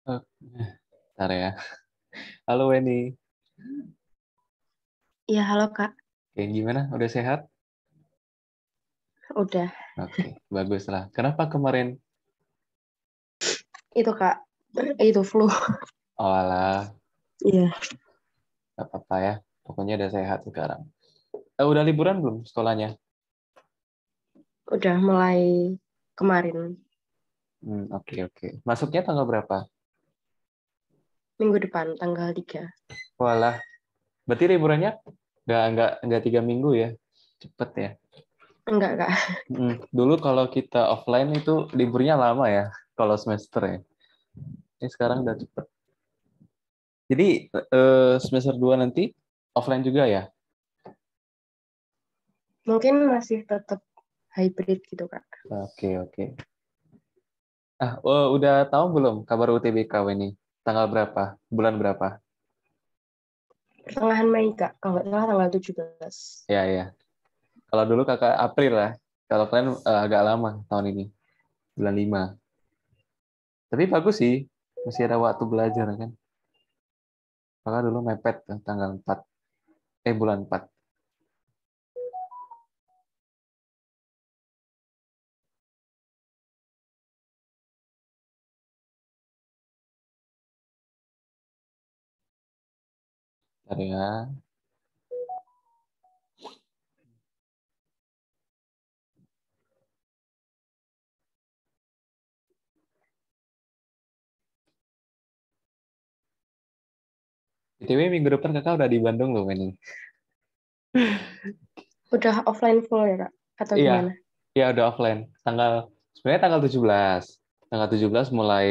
Oh, bentar ya. Halo Weni. Iya, halo Kak. Oke, gimana? Udah sehat? Udah. Oke, bagus lah. Kenapa kemarin? Itu Kak, itu flu. Oh alah, Iya, nggak apa-apa ya. Pokoknya udah sehat sekarang. Udah liburan belum sekolahnya? udah mulai kemarin, Oke, oke. Masuknya tanggal berapa? minggu depan, tanggal 3. Walah, berarti liburannya nggak 3 minggu ya? Cepet ya. Enggak, Kak. Dulu kalau kita offline itu liburnya lama ya, kalau semester ya. Ini sekarang udah cepet. Jadi semester 2 nanti offline juga ya? Mungkin masih tetap hybrid gitu, Kak. Oke, oke. Udah tahu belum kabar UTBK ini? Tanggal berapa? Bulan berapa? Pertengahan Mei, Kak. Kalau nggak salah tanggal 17. Ya, ya. Kalau dulu kakak April lah. Kalau kalian agak lama tahun ini. Bulan 5. Tapi bagus sih. Masih ada waktu belajar kan. Kakak dulu mepet tuh, tanggal 4. Bulan 4. Bentar ya. BTW minggu depan kakak udah di Bandung loh ini. Udah offline full ya, Kak? Atau Iya, gimana? iya udah offline. Sebenarnya tanggal 17. Tanggal 17 mulai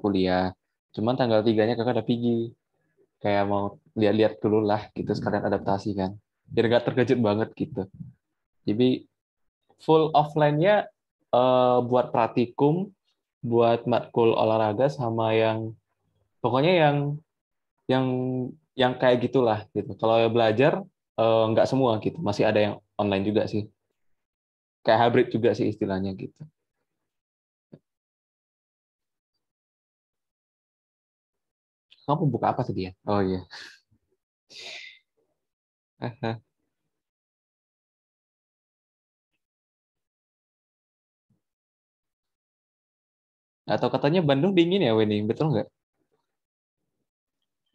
kuliah. Cuman tanggal 3-nya kakak udah pergi. Kayak mau lihat-lihat dulu lah gitu sekalian adaptasi kan. Biar nggak terkejut banget gitu. Jadi full offline-nya buat praktikum, buat matkul olahraga sama yang pokoknya yang yang kayak gitulah gitu. Kalau belajar nggak semua gitu, masih ada yang online juga sih. Kayak hybrid juga sih istilahnya gitu. Kamu buka apa tadi ya? Oh iya. Atau katanya Bandung dingin ya, Weni? Betul nggak?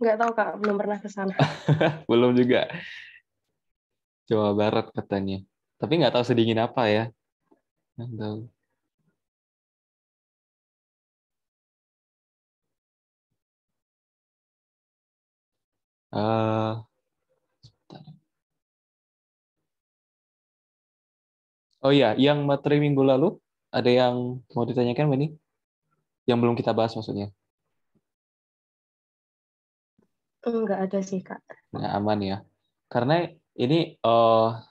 Nggak tahu, Kak. Belum pernah ke sana. Belum juga. Jawa Barat katanya. Tapi nggak tahu sedingin apa ya. Nggak tahu. Eh, oh iya, yang materi minggu lalu ada yang mau ditanyakan, Weni? Yang belum kita bahas maksudnya. Nggak ada sih, Kak. Nah, aman ya. Karena ini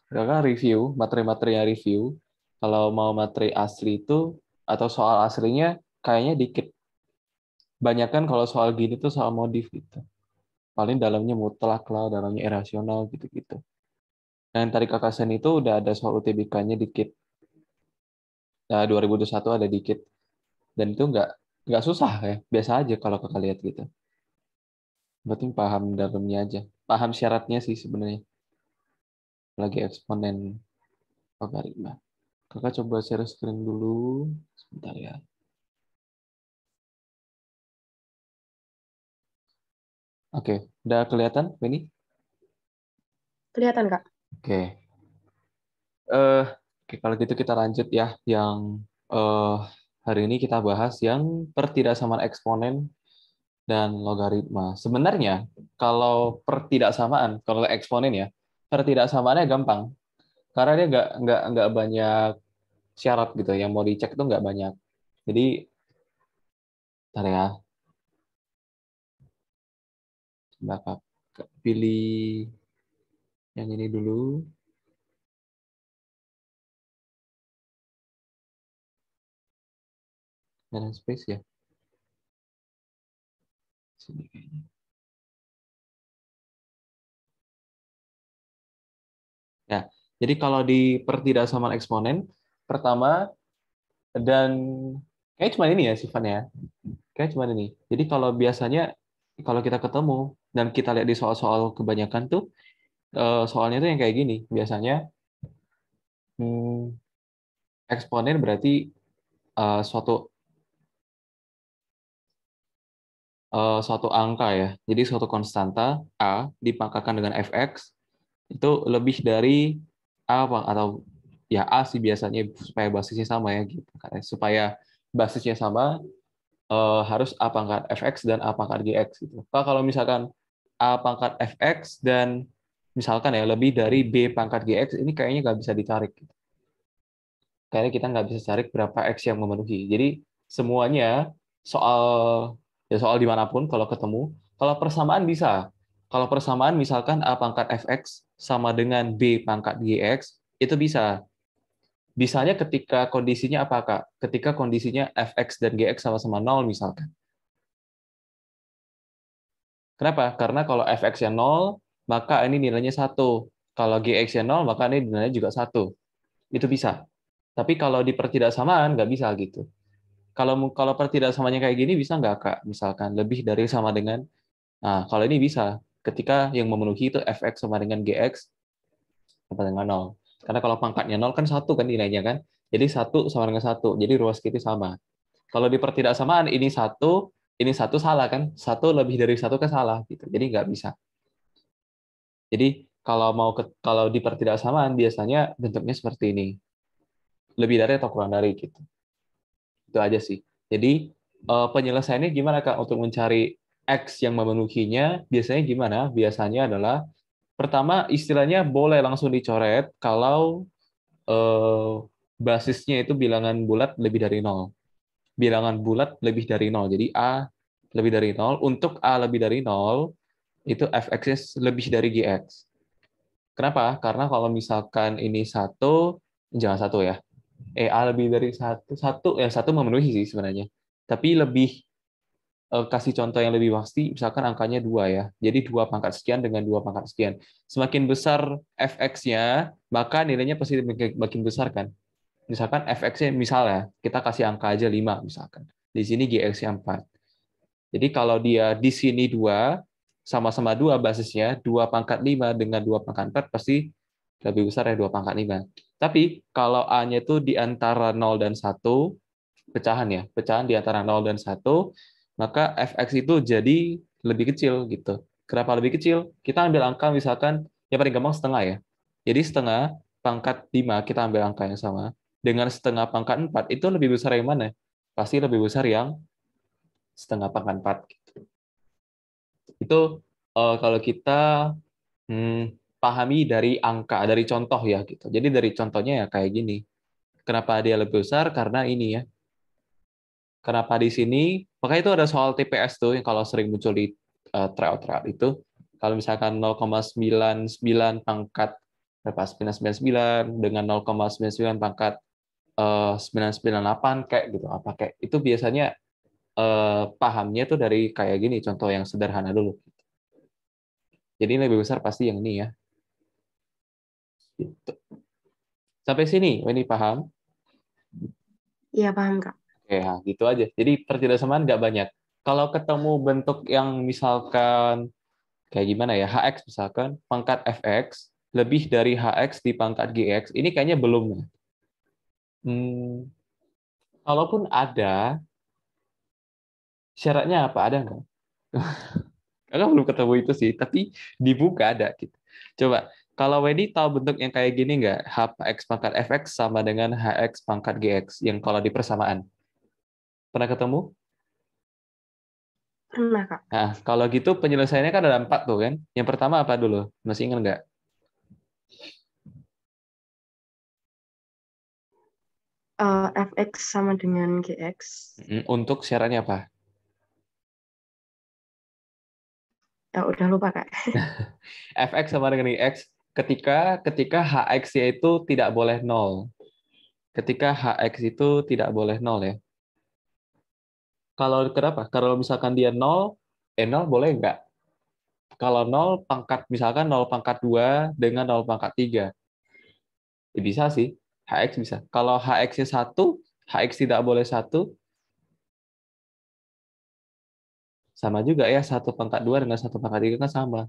kakak review, materi-materinya review. Kalau mau materi asli itu, atau soal aslinya, kayaknya dikit. Banyak kan kalau soal gini tuh soal modif gitu. Paling dalamnya mutlak lah, dalamnya irasional gitu-gitu. Nah, yang tadi kakak sen itu udah ada soal UTBK-nya dikit. Nah, 2021 ada dikit. Dan itu nggak susah ya. Biasa aja kalau kakak lihat gitu. Berarti paham dalamnya aja. Paham syaratnya sih sebenarnya. Lagi eksponen logaritma. Kakak coba share screen dulu. Sebentar ya. Oke, udah kelihatan ini? Kelihatan, Kak. Oke. Eh, oke, kalau gitu kita lanjut ya. Yang eh, hari ini kita bahas yang pertidaksamaan eksponen dan logaritma. Sebenarnya kalau pertidaksamaan, kalau eksponen ya, pertidaksamaannya gampang. Karena dia nggak banyak syarat gitu. Yang mau dicek itu nggak banyak. Jadi, bentar ya. Coba Kakak pilih yang ini dulu. Ada space ya. Sini kayaknya. Ya, jadi kalau di pertidaksamaan eksponen, pertama dan kayak cuma ini ya sifatnya. Kayak cuman ini. Jadi kalau biasanya kalau kita ketemu dan kita lihat di soal-soal kebanyakan tuh soalnya tuh yang kayak gini. Biasanya hmm, eksponen berarti suatu suatu angka ya. Jadi suatu konstanta A dipangkatkan dengan fx itu lebih dari A atau ya A sih biasanya supaya basisnya sama ya gitu. Supaya basisnya sama harus A pangkat fx dan A pangkat gx gitu. Kalau misalkan A pangkat fx dan misalkan ya lebih dari B pangkat gx ini kayaknya nggak bisa ditarik. Kayaknya kita nggak bisa cari berapa X yang memenuhi. Jadi semuanya soal ya soal dimanapun kalau ketemu, kalau persamaan bisa. Kalau persamaan misalkan A pangkat fx sama dengan B pangkat gx, itu bisa. Bisanya ketika kondisinya apa, Kak? Ketika kondisinya fx dan gx sama-sama 0 misalkan. Kenapa? Karena kalau fx-nya 0, maka ini nilainya 1. Kalau gx-nya 0, maka ini nilainya juga 1. Itu bisa. Tapi kalau di pertidaksamaan, nggak bisa gitu. Kalau pertidaksamanya kayak gini bisa nggak Kak? Misalkan lebih dari sama dengan, nah kalau ini bisa. Ketika yang memenuhi itu fx sama dengan gx sama dengan 0. Karena kalau pangkatnya 0 kan 1 kan nilainya kan. Jadi 1 sama dengan 1. Jadi ruas kita sama. Kalau di pertidaksamaan ini satu salah kan? Satu lebih dari satu kan salah gitu. Jadi nggak bisa. Jadi kalau di pertidaksamaan biasanya bentuknya seperti ini. Lebih dari atau kurang dari gitu. Itu aja sih. Jadi penyelesaiannya gimana Kak untuk mencari X yang memenuhinya? Biasanya gimana? Biasanya adalah pertama istilahnya boleh langsung dicoret kalau eh, basisnya itu bilangan bulat lebih dari nol. Bilangan bulat lebih dari nol. Jadi A lebih dari nol. Untuk A lebih dari nol, itu fx-nya lebih dari gx. Kenapa? Karena kalau misalkan ini satu, jangan satu ya. A lebih dari satu, satu memenuhi sih sebenarnya. Tapi lebih kasih contoh yang lebih pasti, misalkan angkanya 2 ya. Jadi 2 pangkat sekian dengan 2 pangkat sekian. Semakin besar fx-nya, maka nilainya pasti makin besar kan. Misalkan fx-nya misalnya, kita kasih angka aja 5 misalkan. Di sini gx-nya 4. Jadi kalau dia di sini 2, sama-sama 2 basisnya, 2 pangkat 5 dengan 2 pangkat 4 pasti lebih besar ya 2 pangkat 5. Tapi kalau A-nya itu di antara 0 dan 1, pecahan ya, pecahan di antara 0 dan 1, maka fx itu jadi lebih kecil gitu. Kenapa lebih kecil? Kita ambil angka misalkan yang paling gampang setengah ya. Jadi setengah pangkat 5 kita ambil angka yang sama dengan setengah pangkat 4 itu lebih besar yang mana? Pasti lebih besar yang setengah pangkat 4 gitu. Itu kalau kita pahami dari angka, dari contoh ya gitu. Jadi dari contohnya ya kayak gini. Kenapa dia lebih besar? Karena ini ya. Kenapa di sini? Makanya itu ada soal TPS tuh yang kalau sering muncul di tryout-tryout itu. Kalau misalkan 0,99 pangkat berapa? 999 dengan 0,99 pangkat 998 kayak gitu. Apa kayak itu biasanya pahamnya tuh dari kayak gini, contoh yang sederhana dulu. Jadi ini lebih besar pasti yang ini ya. Gitu. Sampai sini, ini paham? Iya, paham, Kak. Oke, nah, gitu aja. Jadi pertidaksamaan nggak banyak. Kalau ketemu bentuk yang misalkan kayak gimana ya, hx misalkan, pangkat fx lebih dari hx di pangkat gx, ini kayaknya belum ya. Hmm, kalaupun ada, syaratnya apa? Ada nggak? Kakak belum ketemu itu sih, tapi di buku ada. Gitu. Coba, kalau Wedi tahu bentuk yang kayak gini nggak? Hx pangkat fx sama dengan hx pangkat gx, yang kalau di persamaan. Pernah ketemu? Pernah, Kak. Nah, kalau gitu penyelesaiannya kan ada 4 tuh kan. Yang pertama apa dulu? Masih ingat nggak? Fx sama dengan Gx. Untuk syaratnya apa? Ya, udah lupa, Kak. Fx sama dengan X ketika hx-nya itu tidak boleh nol. Ketika hx itu tidak boleh nol ya. Kalau kenapa? Kalau misalkan dia nol, 0 boleh nggak? Kalau nol pangkat misalkan 0 pangkat 2 dengan 0 pangkat 3. Ya bisa sih. Hx bisa. Kalau hx-nya 1, hx tidak boleh 1, Sama juga ya, 1/2 dengan 1/3 kan sama.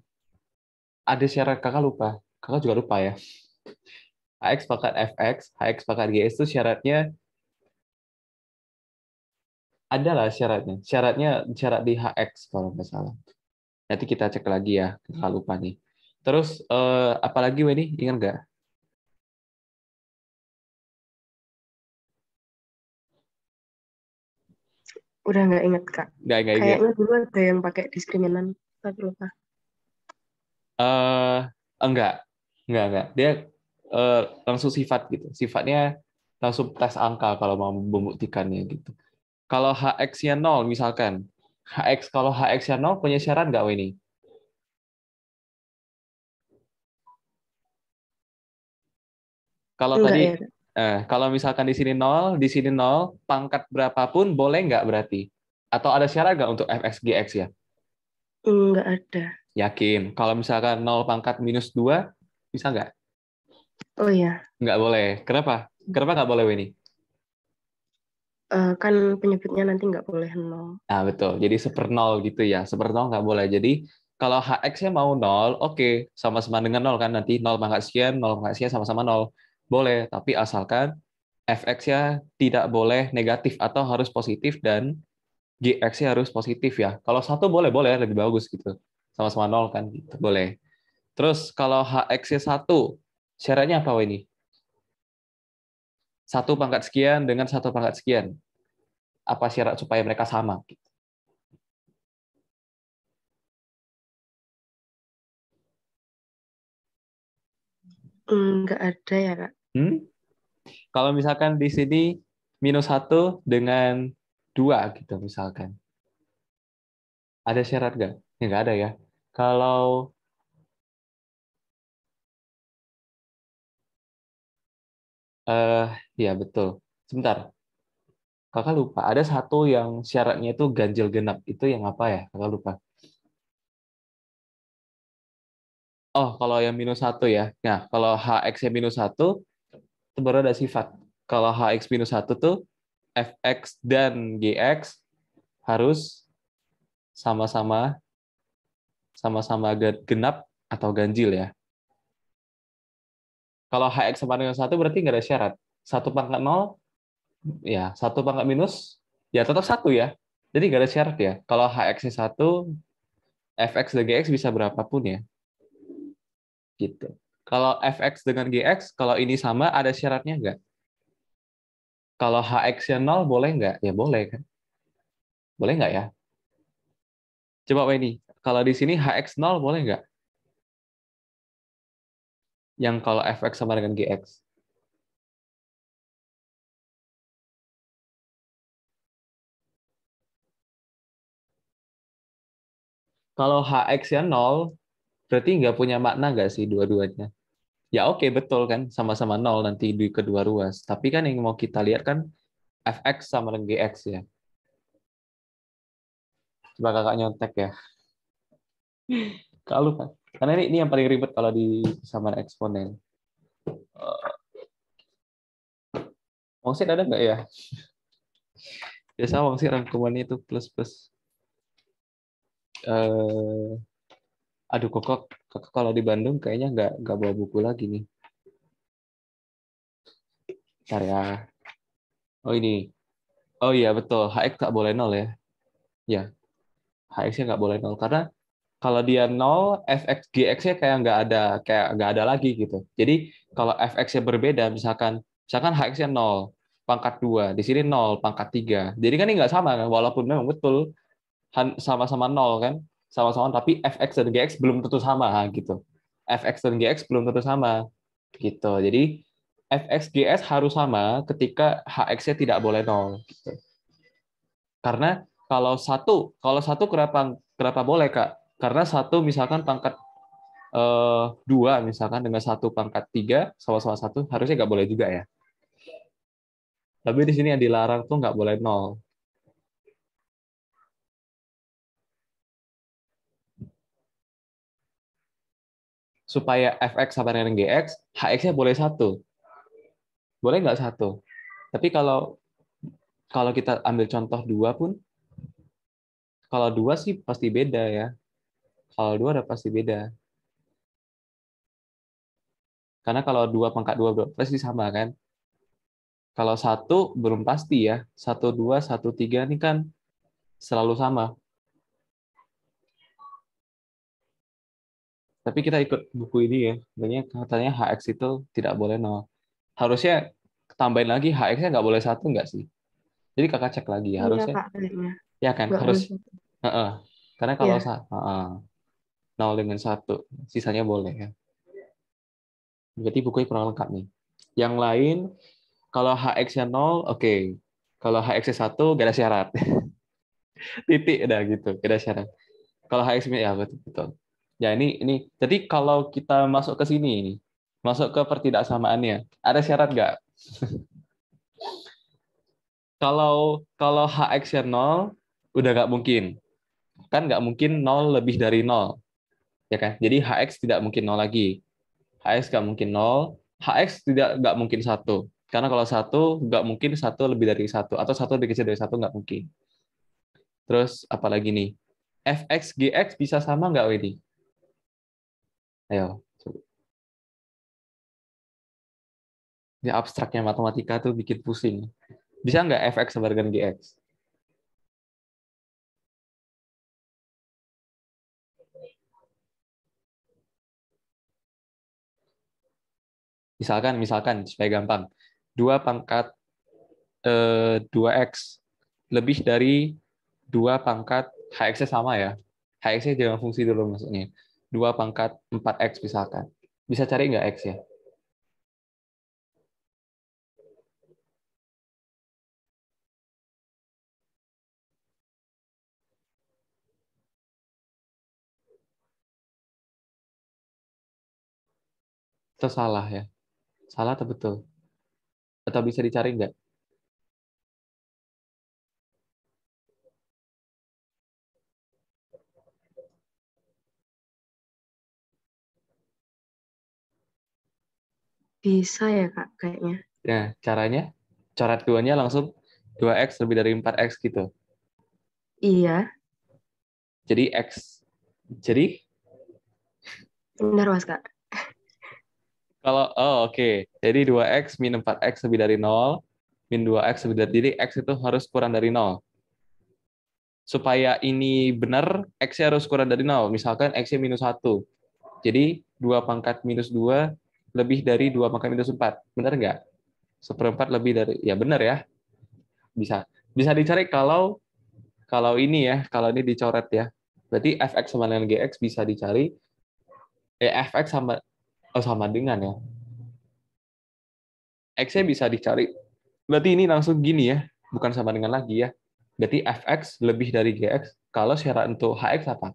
Ada syarat kakak lupa. Kakak juga lupa ya. HX pangkat FX, HX pangkat GX itu syaratnya, ada lah syaratnya. Syarat di HX kalau nggak salah. Nanti kita cek lagi ya, kakak lupa nih. Terus, apalagi Weni, ingat nggak? Udah nggak inget, Kak. Nggak ingat. Kayaknya dulu ada yang pakai diskriminan, tapi lupa. eh enggak, enggak. Dia langsung sifat gitu. Sifatnya langsung tes angka kalau mau membuktikannya gitu. Kalau HX-nya 0 misalkan. Kalau HX-nya 0 punya syarat nggak ini? Kalau Enggak tadi ya, Kak? kalau misalkan di sini 0, di sini 0, pangkat berapapun boleh nggak berarti? Atau ada syarat nggak untuk FX GX ya? Enggak ada. Yakin. Kalau misalkan 0 pangkat minus 2, bisa nggak? Oh iya, Nggak boleh. Kenapa? Kenapa nggak boleh ini? kan penyebutnya nanti nggak boleh nol. Nah, betul. Jadi sepernol gitu ya. Sepernol nggak boleh. Jadi kalau HX-nya mau 0, oke. Sama-sama dengan 0 kan. Nanti 0 pangkat sekian, 0 pangkat sekian sama-sama 0. Boleh. Tapi asalkan FX-nya tidak boleh negatif atau harus positif dan GX-nya harus positif ya. Kalau satu boleh, boleh. Lebih bagus gitu. Sama-sama 0 kan. Gitu. Boleh. Terus kalau HX-nya 1, syaratnya apa ini? 1 pangkat sekian dengan 1 pangkat sekian. Apa syarat supaya mereka sama? Enggak ada ya, Kak. Hmm? Kalau misalkan di sini -1 dengan 2 gitu misalkan. Ada syarat nggak? Ya, nggak ada ya. Kalau ya betul. Sebentar, kakak lupa. Ada satu yang syaratnya itu ganjil genap. Itu yang apa ya? Kakak lupa. Oh, kalau yang -1 ya. Nah, kalau HX-nya -1, itu baru ada sifat. Kalau HX -1 tuh FX dan GX harus sama-sama sama-sama genap atau ganjil ya. Kalau HX sama dengan 1 berarti nggak ada syarat. 1/0, ya 1/-, ya tetap 1 ya. Jadi nggak ada syarat ya. Kalau HX-nya 1, FX dan GX bisa berapapun ya. Gitu. Kalau FX dengan GX, kalau ini sama, ada syaratnya nggak? Kalau HX-nya 0, boleh nggak? Ya boleh kan. Boleh nggak ya? Coba ini. Kalau di sini HX 0, boleh nggak? Yang kalau FX sama dengan GX. Kalau HX-nya 0, berarti nggak punya makna nggak sih dua-duanya? Ya oke, betul kan, sama-sama 0 nanti di kedua ruas. Tapi kan yang mau kita lihat kan FX sama dengan GX ya. Coba kakak nyontek ya. Kalau kan, karena ini yang paling ribet kalau di persamaan eksponen. Wangsit ada nggak ya? Biasa wangsit rangkumannya itu plus plus. Eh, aduh, kakak kalau di Bandung kayaknya nggak bawa buku lagi nih. Ntar ya. Oh ini. Oh iya betul. HX nggak boleh 0 ya. Ya, HX-nya nggak boleh 0 karena kalau dia 0, fx gx-nya kayak nggak ada lagi gitu. Jadi kalau fx-nya berbeda, misalkan hx-nya 0, pangkat 2, di sini 0, pangkat 3. Jadi kan ini nggak sama kan, walaupun memang betul sama-sama 0 kan, sama-sama, tapi fx dan gx belum tentu sama gitu. Fx dan gx belum tentu sama gitu. Jadi fx gx harus sama ketika hx-nya tidak boleh 0 gitu. Karena kalau satu kenapa boleh Kak? Karena satu misalkan pangkat 2 misalkan dengan 1/3 sama-sama 1 harusnya nggak boleh juga ya. Tapi di sini yang dilarang tuh nggak boleh 0. Supaya fx sama dengan gx, hx-nya boleh 1. Boleh nggak 1? Tapi kalau kalau kita ambil contoh 2 pun, Kalau 2 sih pasti beda ya. Kalau 2 udah pasti beda. Karena kalau 2 pangkat 2 pasti sama kan. Kalau 1 belum pasti ya. 1, 2, 1, 3 ini kan selalu sama. Tapi kita ikut buku ini ya. Sebenarnya katanya HX itu tidak boleh 0. Harusnya tambahin lagi HX-nya nggak boleh 1 nggak sih? Jadi kakak cek lagi ya. Iya Harusnya. Kak, kayaknya. Ya kan? Nggak Harus. boleh satu. Heeh. Karena kalau Iya, 0 dengan 1, sisanya boleh ya. Berarti bukunya kurang lengkap nih. Yang lain, kalau HX-nya 0, oke. Kalau HX-nya 1, gak ada syarat. Titik udah gitu, gak ada syarat. Kalau HX-nya ya betul, betul. Ya ini. Jadi kalau kita masuk ke sini, masuk ke pertidaksamaannya, ada syarat nggak? Kalau HX-nya 0, udah nggak mungkin. Kan nggak mungkin 0 lebih dari 0. Ya kan? Jadi HX tidak mungkin 0 lagi. HX nggak mungkin 0, HX tidak nggak mungkin 1. Karena kalau 1 nggak mungkin 1 lebih dari 1 atau 1 lebih kecil dari 1 nggak mungkin. Terus apalagi nih? Fx Gx bisa sama nggak Wedi? Ayo. Ini abstraknya matematika tuh bikin pusing. Bisa nggak Fx sama dengan Gx? Misalkan supaya gampang. 2 pangkat 2x lebih dari 2 pangkat hx-nya sama ya. Hx-nya jangan fungsi dulu maksudnya. 2 pangkat 4x misalkan. Bisa cari nggak x ya? Itu salah ya? Salah atau betul? Atau bisa dicari nggak? bisa ya Kak, kayaknya. Nah, caranya, coret duanya langsung 2x lebih dari 4x gitu. Iya, Jadi x. Jadi benar Mas Kak. kalau, oh oke. Jadi 2x min 4x lebih dari 0, min 2x lebih dari, jadi x itu harus kurang dari 0. Supaya ini benar, x-nya harus kurang dari 0. Misalkan x-nya minus 1. Jadi 2 pangkat minus 2 lebih dari 2 pangkat minus 4. Benar nggak? Seperempat lebih dari, ya benar ya. Bisa. Bisa dicari kalau kalau ini ya, kalau ini dicoret ya. Berarti fx sama dengan gx bisa dicari. Fx sama, oh sama dengan ya. X-nya bisa dicari. Berarti ini langsung gini ya, bukan sama dengan lagi ya. Berarti fx lebih dari gx. Kalau syarat untuk hx apa?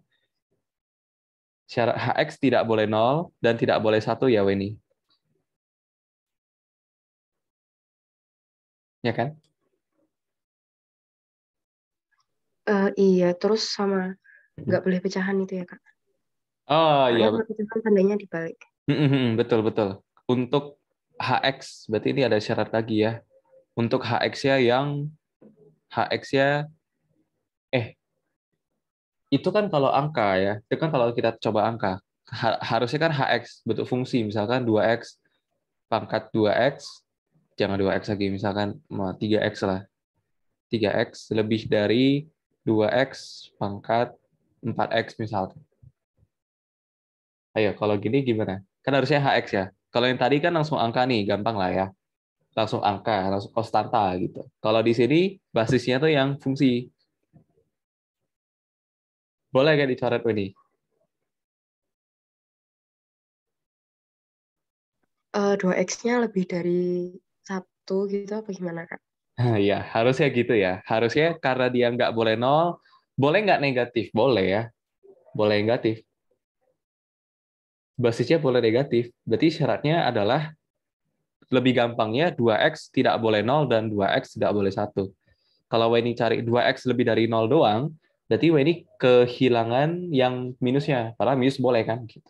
Syarat hx tidak boleh 0 dan tidak boleh 1 ya, Weni. Ya kan? Iya, terus sama nggak boleh pecahan itu ya Kak. Oh Soalnya iya, kalau pecahan tandanya dibalik. betul betul. Untuk hx berarti ini ada syarat lagi ya. Untuk hx-nya yang hx-nya eh itu kan kalau angka ya. Itu kan kalau kita coba angka. Harusnya kan hx bentuk fungsi misalkan 2x pangkat 2x, jangan 2x lagi misalkan 3x lah. 3x lebih dari 2x pangkat 4x misalkan. Ayo kalau gini gimana? Kan harusnya hx ya. Kalau yang tadi kan langsung angka nih, gampang lah ya. Langsung angka, langsung konstanta gitu. Kalau di sini basisnya tuh yang fungsi. Boleh kan dicoret ini? 2x-nya lebih dari satu gitu apa gimana Kak? Ya, harusnya gitu ya. Harusnya karena dia nggak boleh nol, boleh nggak negatif? Boleh ya. Boleh negatif. Basisnya boleh negatif. Berarti syaratnya adalah lebih gampangnya 2x tidak boleh nol dan 2x tidak boleh satu. Kalau Weni cari 2x lebih dari nol doang, berarti Weni kehilangan yang minusnya. Padahal minus boleh kan? Gitu.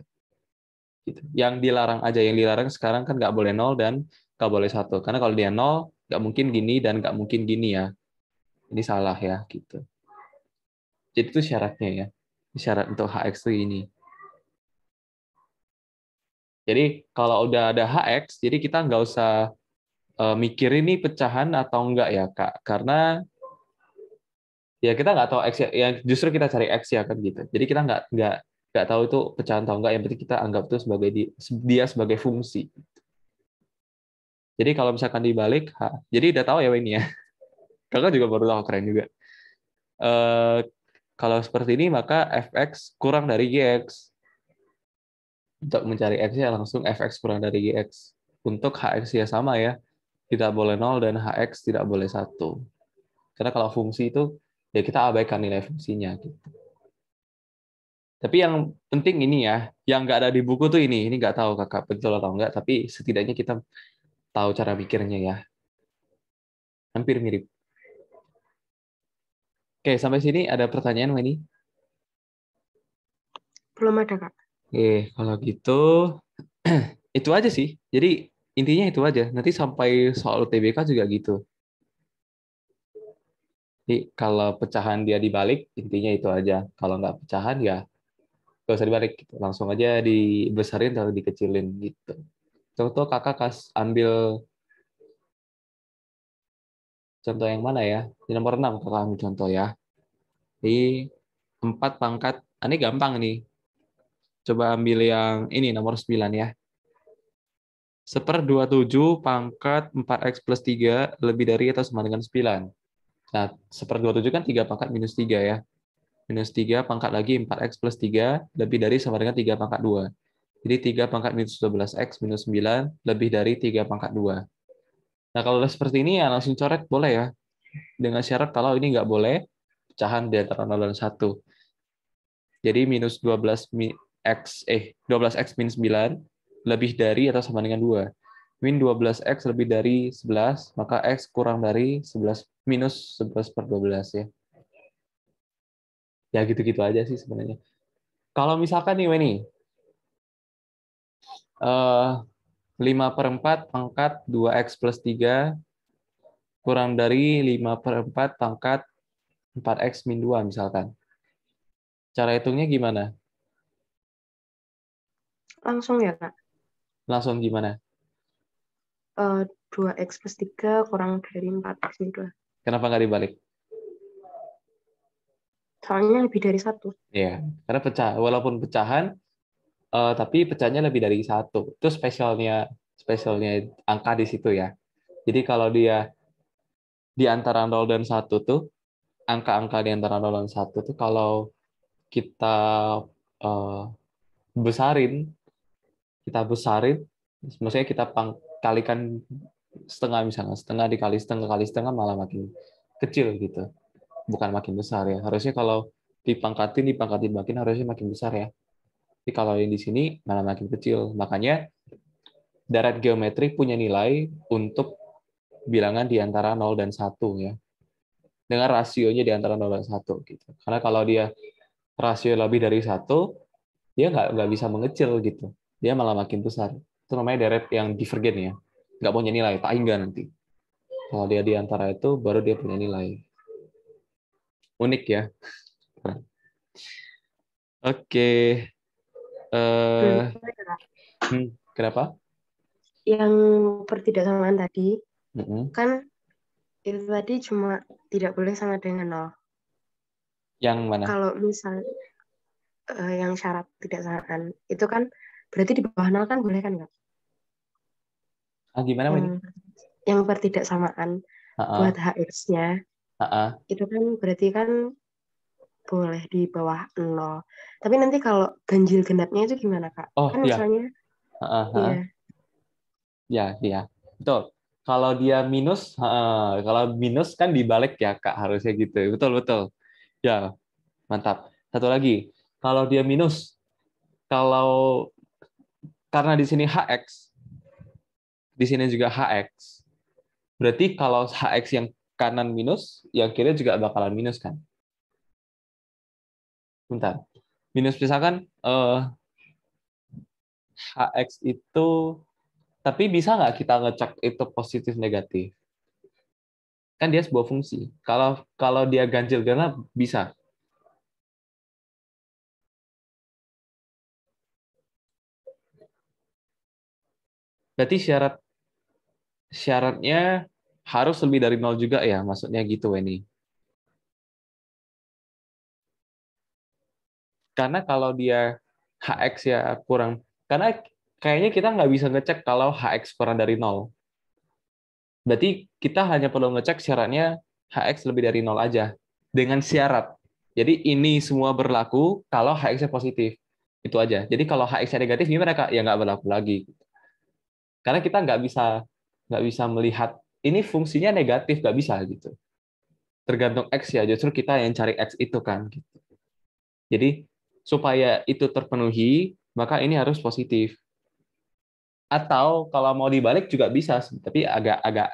Yang dilarang aja, yang dilarang sekarang kan nggak boleh nol dan nggak boleh satu. Karena kalau dia nol, nggak mungkin gini dan nggak mungkin gini ya. Ini salah ya, gitu. Jadi itu syaratnya ya. Syarat untuk HX itu ini. Jadi kalau udah ada HX, jadi kita nggak usah mikirin ini pecahan atau enggak ya Kak. Karena ya kita nggak tahu X ya, yang justru kita cari X ya kan gitu. Jadi kita nggak tahu itu pecahan atau enggak. Yang penting kita anggap itu sebagai dia sebagai fungsi. Jadi kalau misalkan dibalik, jadi udah tahu ya ini ya. Kakak juga baru tahu, keren juga. Eh, Kalau seperti ini maka fx kurang dari gx. Untuk mencari x-nya langsung fx kurang dari gx. Untuk hx ya sama ya, tidak boleh 0 dan hx tidak boleh 1. Karena kalau fungsi itu ya kita abaikan nilai fungsinya gitu. Tapi yang penting ini ya, yang nggak ada di buku tuh ini nggak tahu kakak betul atau enggak, tapi setidaknya kita tahu cara pikirnya ya. Hampir mirip. Oke, sampai sini ada pertanyaan ini? Belum ada, Kak. Oke, kalau gitu itu aja sih. Jadi intinya itu aja. Nanti sampai soal UTBK juga gitu. Jadi kalau pecahan dia dibalik, intinya itu aja. Kalau nggak pecahan ya nggak usah dibalik. Gitu. Langsung aja dibesarin atau dikecilin gitu. Contoh kakak ambil contoh yang mana ya? Di nomor 6 kakak ambil contoh ya. Di 4 pangkat, ini gampang nih. Coba ambil yang ini nomor 9 ya. 1/27 pangkat 4x plus 3 lebih dari atau sama dengan 9. Nah, 1/27 kan 3 pangkat minus 3 ya. Minus 3 pangkat lagi 4x plus 3 lebih dari sama dengan 3 pangkat 2. Jadi 3 pangkat minus 12x minus 9 lebih dari 3 pangkat 2. Nah, kalau udah seperti ini ya langsung coret boleh ya. Dengan syarat kalau ini nggak boleh pecahan di antara 0 dan 1. Jadi minus 12x minus 9 lebih dari atau sama dengan 2. Min 12x lebih dari 11, maka x kurang dari 11 minus 11/12 ya. Ya gitu-gitu aja sih sebenarnya. Kalau misalkan nih Weni, 5/4 pangkat 2x plus 3 kurang dari 5/4 pangkat 4x min 2 misalkan. Cara hitungnya gimana? Langsung ya, Kak. Langsung gimana? 2x plus 3 kurang dari 4x min 2. Kenapa nggak dibalik? Soalnya lebih dari 1. Ya, karena walaupun pecahan, tapi pecahnya lebih dari 1. Itu spesialnya angka di situ ya. Jadi kalau dia di antara 0 dan 1 tuh, angka-angka di antara 0 dan 1 tuh kalau kita uh, besarin, maksudnya kita kalikan setengah misalnya, setengah dikali setengah malah makin kecil gitu, bukan makin besar ya. Harusnya kalau dipangkatin makin harusnya makin besar ya. Tapi kalau yang di sini malah makin kecil. Makanya deret geometri punya nilai untuk bilangan di antara 0 dan 1 ya. Dengan rasionya di antara 0 dan 1 gitu. Karena kalau dia rasio lebih dari 1, dia nggak bisa mengecil gitu. Dia malah makin besar. Itu namanya deret yang divergen ya. Nggak punya nilai, tak hingga nanti. Kalau dia di antara itu, baru dia punya nilai. Unik ya. Oke. Belum Eh, ada, Kak. Kenapa? Yang pertidaksamaan tadi, Mm-mm. kan itu tadi cuma tidak boleh sama dengan 0. Yang mana? Kalau misal yang syarat tidak samaan, itu kan berarti di bawah 0 kan boleh kan, Kak? Gimana ini? Yang pertidaksamaan buat HX-nya, itu kan berarti kan boleh di bawah 0. Tapi nanti kalau ganjil genapnya itu gimana, Kak? Oh Kan iya. misalnya, iya. Ya, ya. Betul. Kalau minus kan dibalik ya, Kak, harusnya gitu. Betul, betul. Ya, mantap. Satu lagi. Kalau dia minus, kalau karena di sini HX, di sini juga HX. Berarti kalau HX yang kanan minus, yang kiri juga bakalan minus kan? Bentar. Minus misalkan HX itu, tapi bisa nggak kita ngecek itu positif negatif? Kan dia sebuah fungsi. Kalau kalau dia ganjil genap bisa. Berarti syaratnya harus lebih dari nol juga ya, maksudnya gitu ini. Karena kalau dia HX ya kurang, karena kayaknya kita nggak bisa ngecek kalau HX kurang dari nol. Berarti kita hanya perlu ngecek syaratnya HX lebih dari nol aja. Dengan syarat. Jadi ini semua berlaku kalau HX-nya positif. Itu aja. Jadi kalau HX-nya negatif, gimana Kak? Ya nggak berlaku lagi. Karena kita nggak bisa melihat ini fungsinya negatif, nggak bisa gitu. Tergantung X ya. Justru kita yang cari X itu kan. Gitu. Jadi supaya itu terpenuhi, maka ini harus positif. Atau kalau mau dibalik juga bisa, tapi agak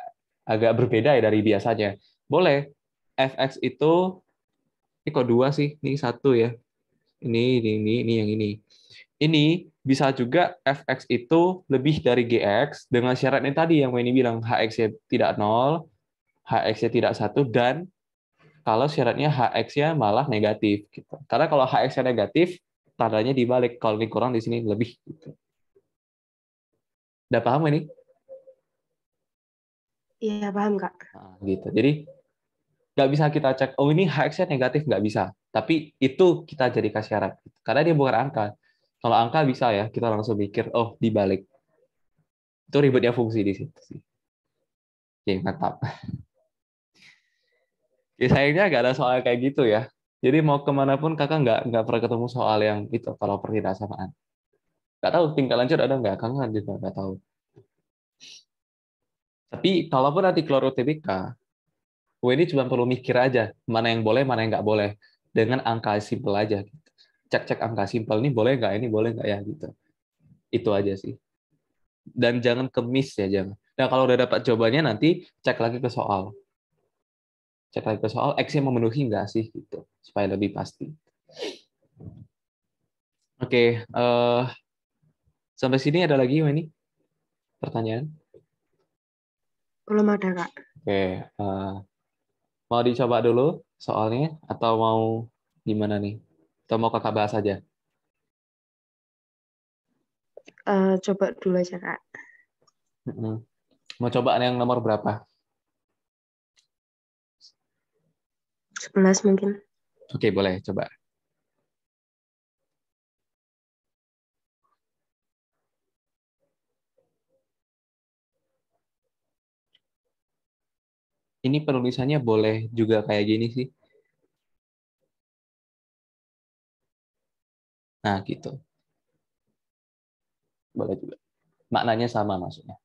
berbeda ya dari biasanya. Boleh. Fx itu ini kok dua sih? Ini satu ya. Ini yang ini. Ini bisa juga fx itu lebih dari gx dengan syarat ini tadi yang ini bilang hx-nya tidak nol, hx-nya tidak satu, dan kalau syaratnya hx-nya malah negatif. Gitu. Karena kalau hx-nya negatif, tandanya dibalik. Kalau ini kurang di sini lebih. Gitu. Udah paham ini? Iya, paham, Kak. Nah, gitu. Jadi nggak bisa kita cek, oh ini HX-nya negatif, nggak bisa. Tapi itu kita jadikan syarat. Karena dia bukan angka. Kalau angka bisa ya, kita langsung mikir, oh dibalik. Itu ribetnya fungsi di situ sih. Oke, mantap. Ya, sayangnya nggak ada soal kayak gitu ya. Jadi mau kemanapun kakak nggak pernah ketemu soal yang itu kalau pertidaksamaan. Nggak tahu tingkat lanjut ada nggak? Kakak juga nggak tahu. Tapi kalaupun nanti keluar UTBK, ini cuma perlu mikir aja mana yang boleh, mana yang nggak boleh dengan angka simpel aja. Cek-cek angka simpel ini boleh nggak ya gitu. Itu aja sih. Dan jangan ke miss ya, jangan. Nah, kalau udah dapat jawabannya nanti cek lagi ke soal. Cek lagi ke soal X-nya memenuhi nggak sih gitu supaya lebih pasti. Oke, sampai sini ada lagi ini pertanyaan. Belum ada, Kak. Oke, mau dicoba dulu soalnya atau mau gimana nih? Atau mau kakak bahas aja? Coba dulu aja, Kak. Mau coba yang nomor berapa? 11 mungkin. Oke, boleh coba. Ini penulisannya boleh juga kayak gini sih. Nah, gitu. Boleh juga. Maknanya sama maksudnya.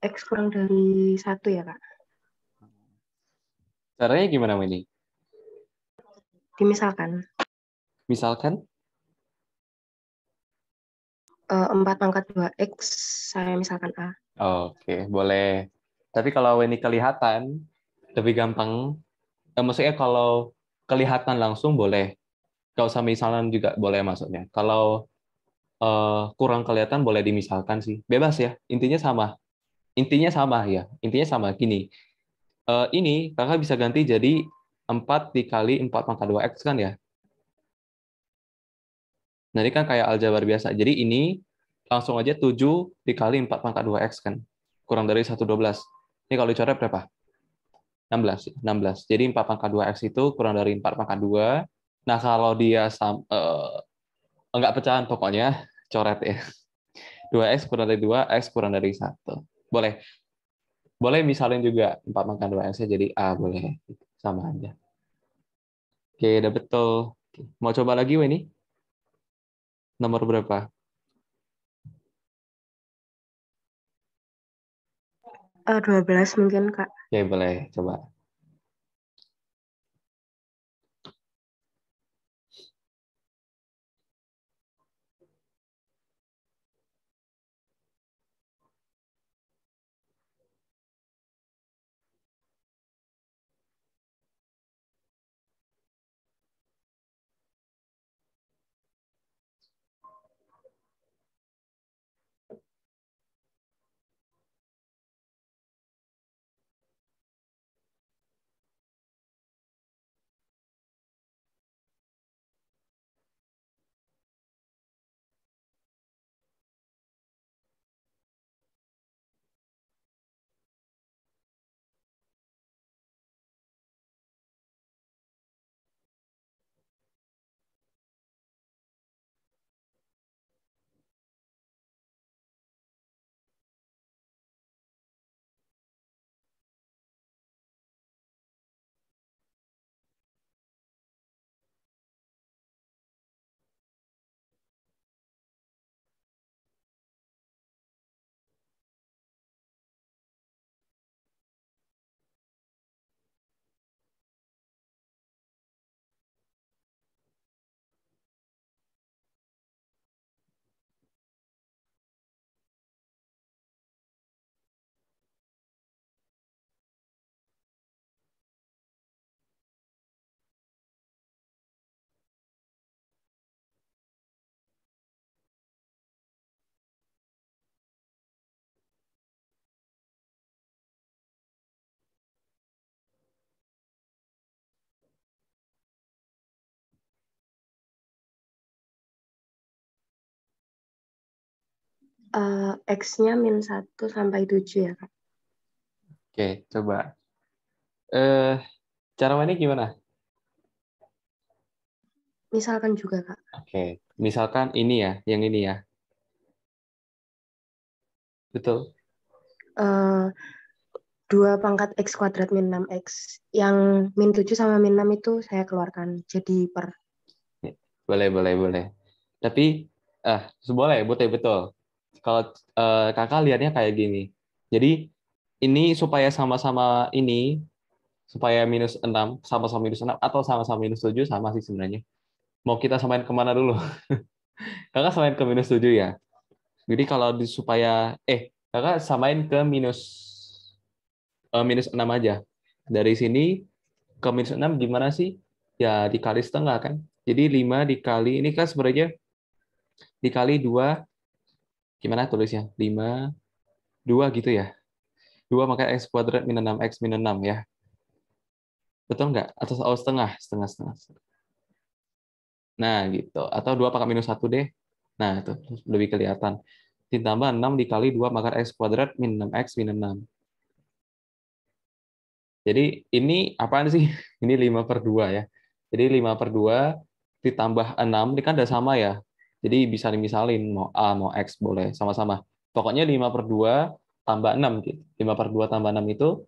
X kurang dari 1 ya, Kak? Caranya gimana ini? Dimisalkan. Misalkan? 4 pangkat 2X, saya misalkan A. Oke, boleh. Tapi kalau ini kelihatan, lebih gampang. Maksudnya kalau kelihatan langsung boleh. Gak usah misalan juga boleh maksudnya. Kalau kurang kelihatan boleh dimisalkan sih. Bebas ya, intinya sama. Intinya sama ya, intinya sama. Gini, ini kakak bisa ganti jadi 4 dikali 4 pangkat 2X kan ya. Nah ini kan kayak aljabar biasa. Jadi ini langsung aja 7 dikali 4 pangkat 2X kan. Kurang dari 112. Ini kalau dicoret berapa? 16. 16. Jadi 4 pangkat 2X itu kurang dari 4 pangkat 2. Nah kalau dia enggak pecahan pokoknya, coret ya. 2X kurang dari 2, X kurang dari 1. Boleh. Boleh misalin juga 4 pangkat 2X jadi A, boleh. Sama aja. Oke, udah betul. Mau coba lagi, ini? Nomor berapa? 12 mungkin, Kak. Oke, boleh. Coba. X-nya -1 sampai 7 ya, Kak? Oke, coba. Cara mainnya gimana? Misalkan juga, Kak. Oke, misalkan ini ya, yang ini ya. Betul. 2 pangkat X kuadrat min 6X. Yang -7 sama -6 itu saya keluarkan jadi per. Boleh, boleh, boleh. Tapi, boleh, betul, betul. Kalau kakak lihatnya kayak gini. Jadi, ini supaya sama-sama ini, supaya -6, sama-sama -6, atau sama-sama -7, sama sih sebenarnya. Mau kita samain kemana dulu? Kakak samain ke -7 ya. Jadi kalau supaya, kakak samain ke -6 aja. Dari sini ke -6 gimana sih? Ya dikali setengah kan. Jadi 5 dikali, ini kan sebenarnya dikali 2, gimana tulisnya? 5, 2 gitu ya. 2 maka X kuadrat min 6X min 6 ya. Betul nggak? Atau setengah, setengah, setengah. Nah, gitu. Atau 2 pangkat -1 deh. Nah, itu lebih kelihatan. Ditambah 6 dikali 2 maka X kuadrat min 6X min 6. Jadi ini apaan sih? Ini 5/2 ya. Jadi 5/2 ditambah 6, ini kan udah sama ya. Jadi bisa dimisalin, mau A, mau X, boleh sama-sama. Pokoknya 5/2 tambah 6. Gitu. 5/2 tambah 6 itu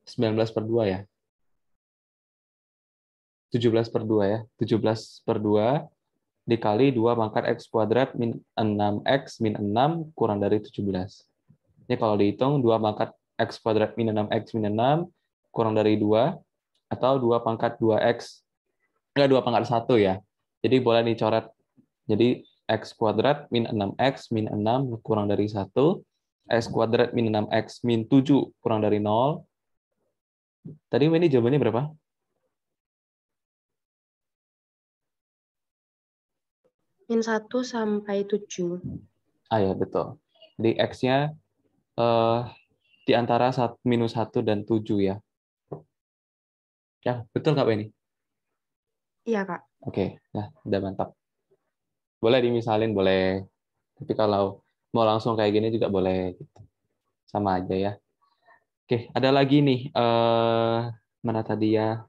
19/2 ya. 17/2 ya. 17/2 dikali 2 pangkat X kuadrat min 6X min 6 kurang dari 17. Ini kalau dihitung 2 pangkat X kuadrat min 6X min 6 kurang dari 2, atau 2 pangkat 2X, enggak 2 pangkat 1 ya. Jadi boleh dicoret. Jadi X kuadrat min 6X min 6 kurang dari 1, X kuadrat min 6X min 7 kurang dari 0. Tadi ini jawabannya berapa? Min 1 sampai 7. Ah ya, betul. Jadi X-nya di antara minus 1 dan 7 ya. Ya, betul Kak ini? Iya, Kak. Oke, nah udah mantap. Boleh dimisalin, boleh. Tapi kalau mau langsung kayak gini juga boleh. Gitu. Sama aja ya. Oke, ada lagi nih. Mana tadi ya?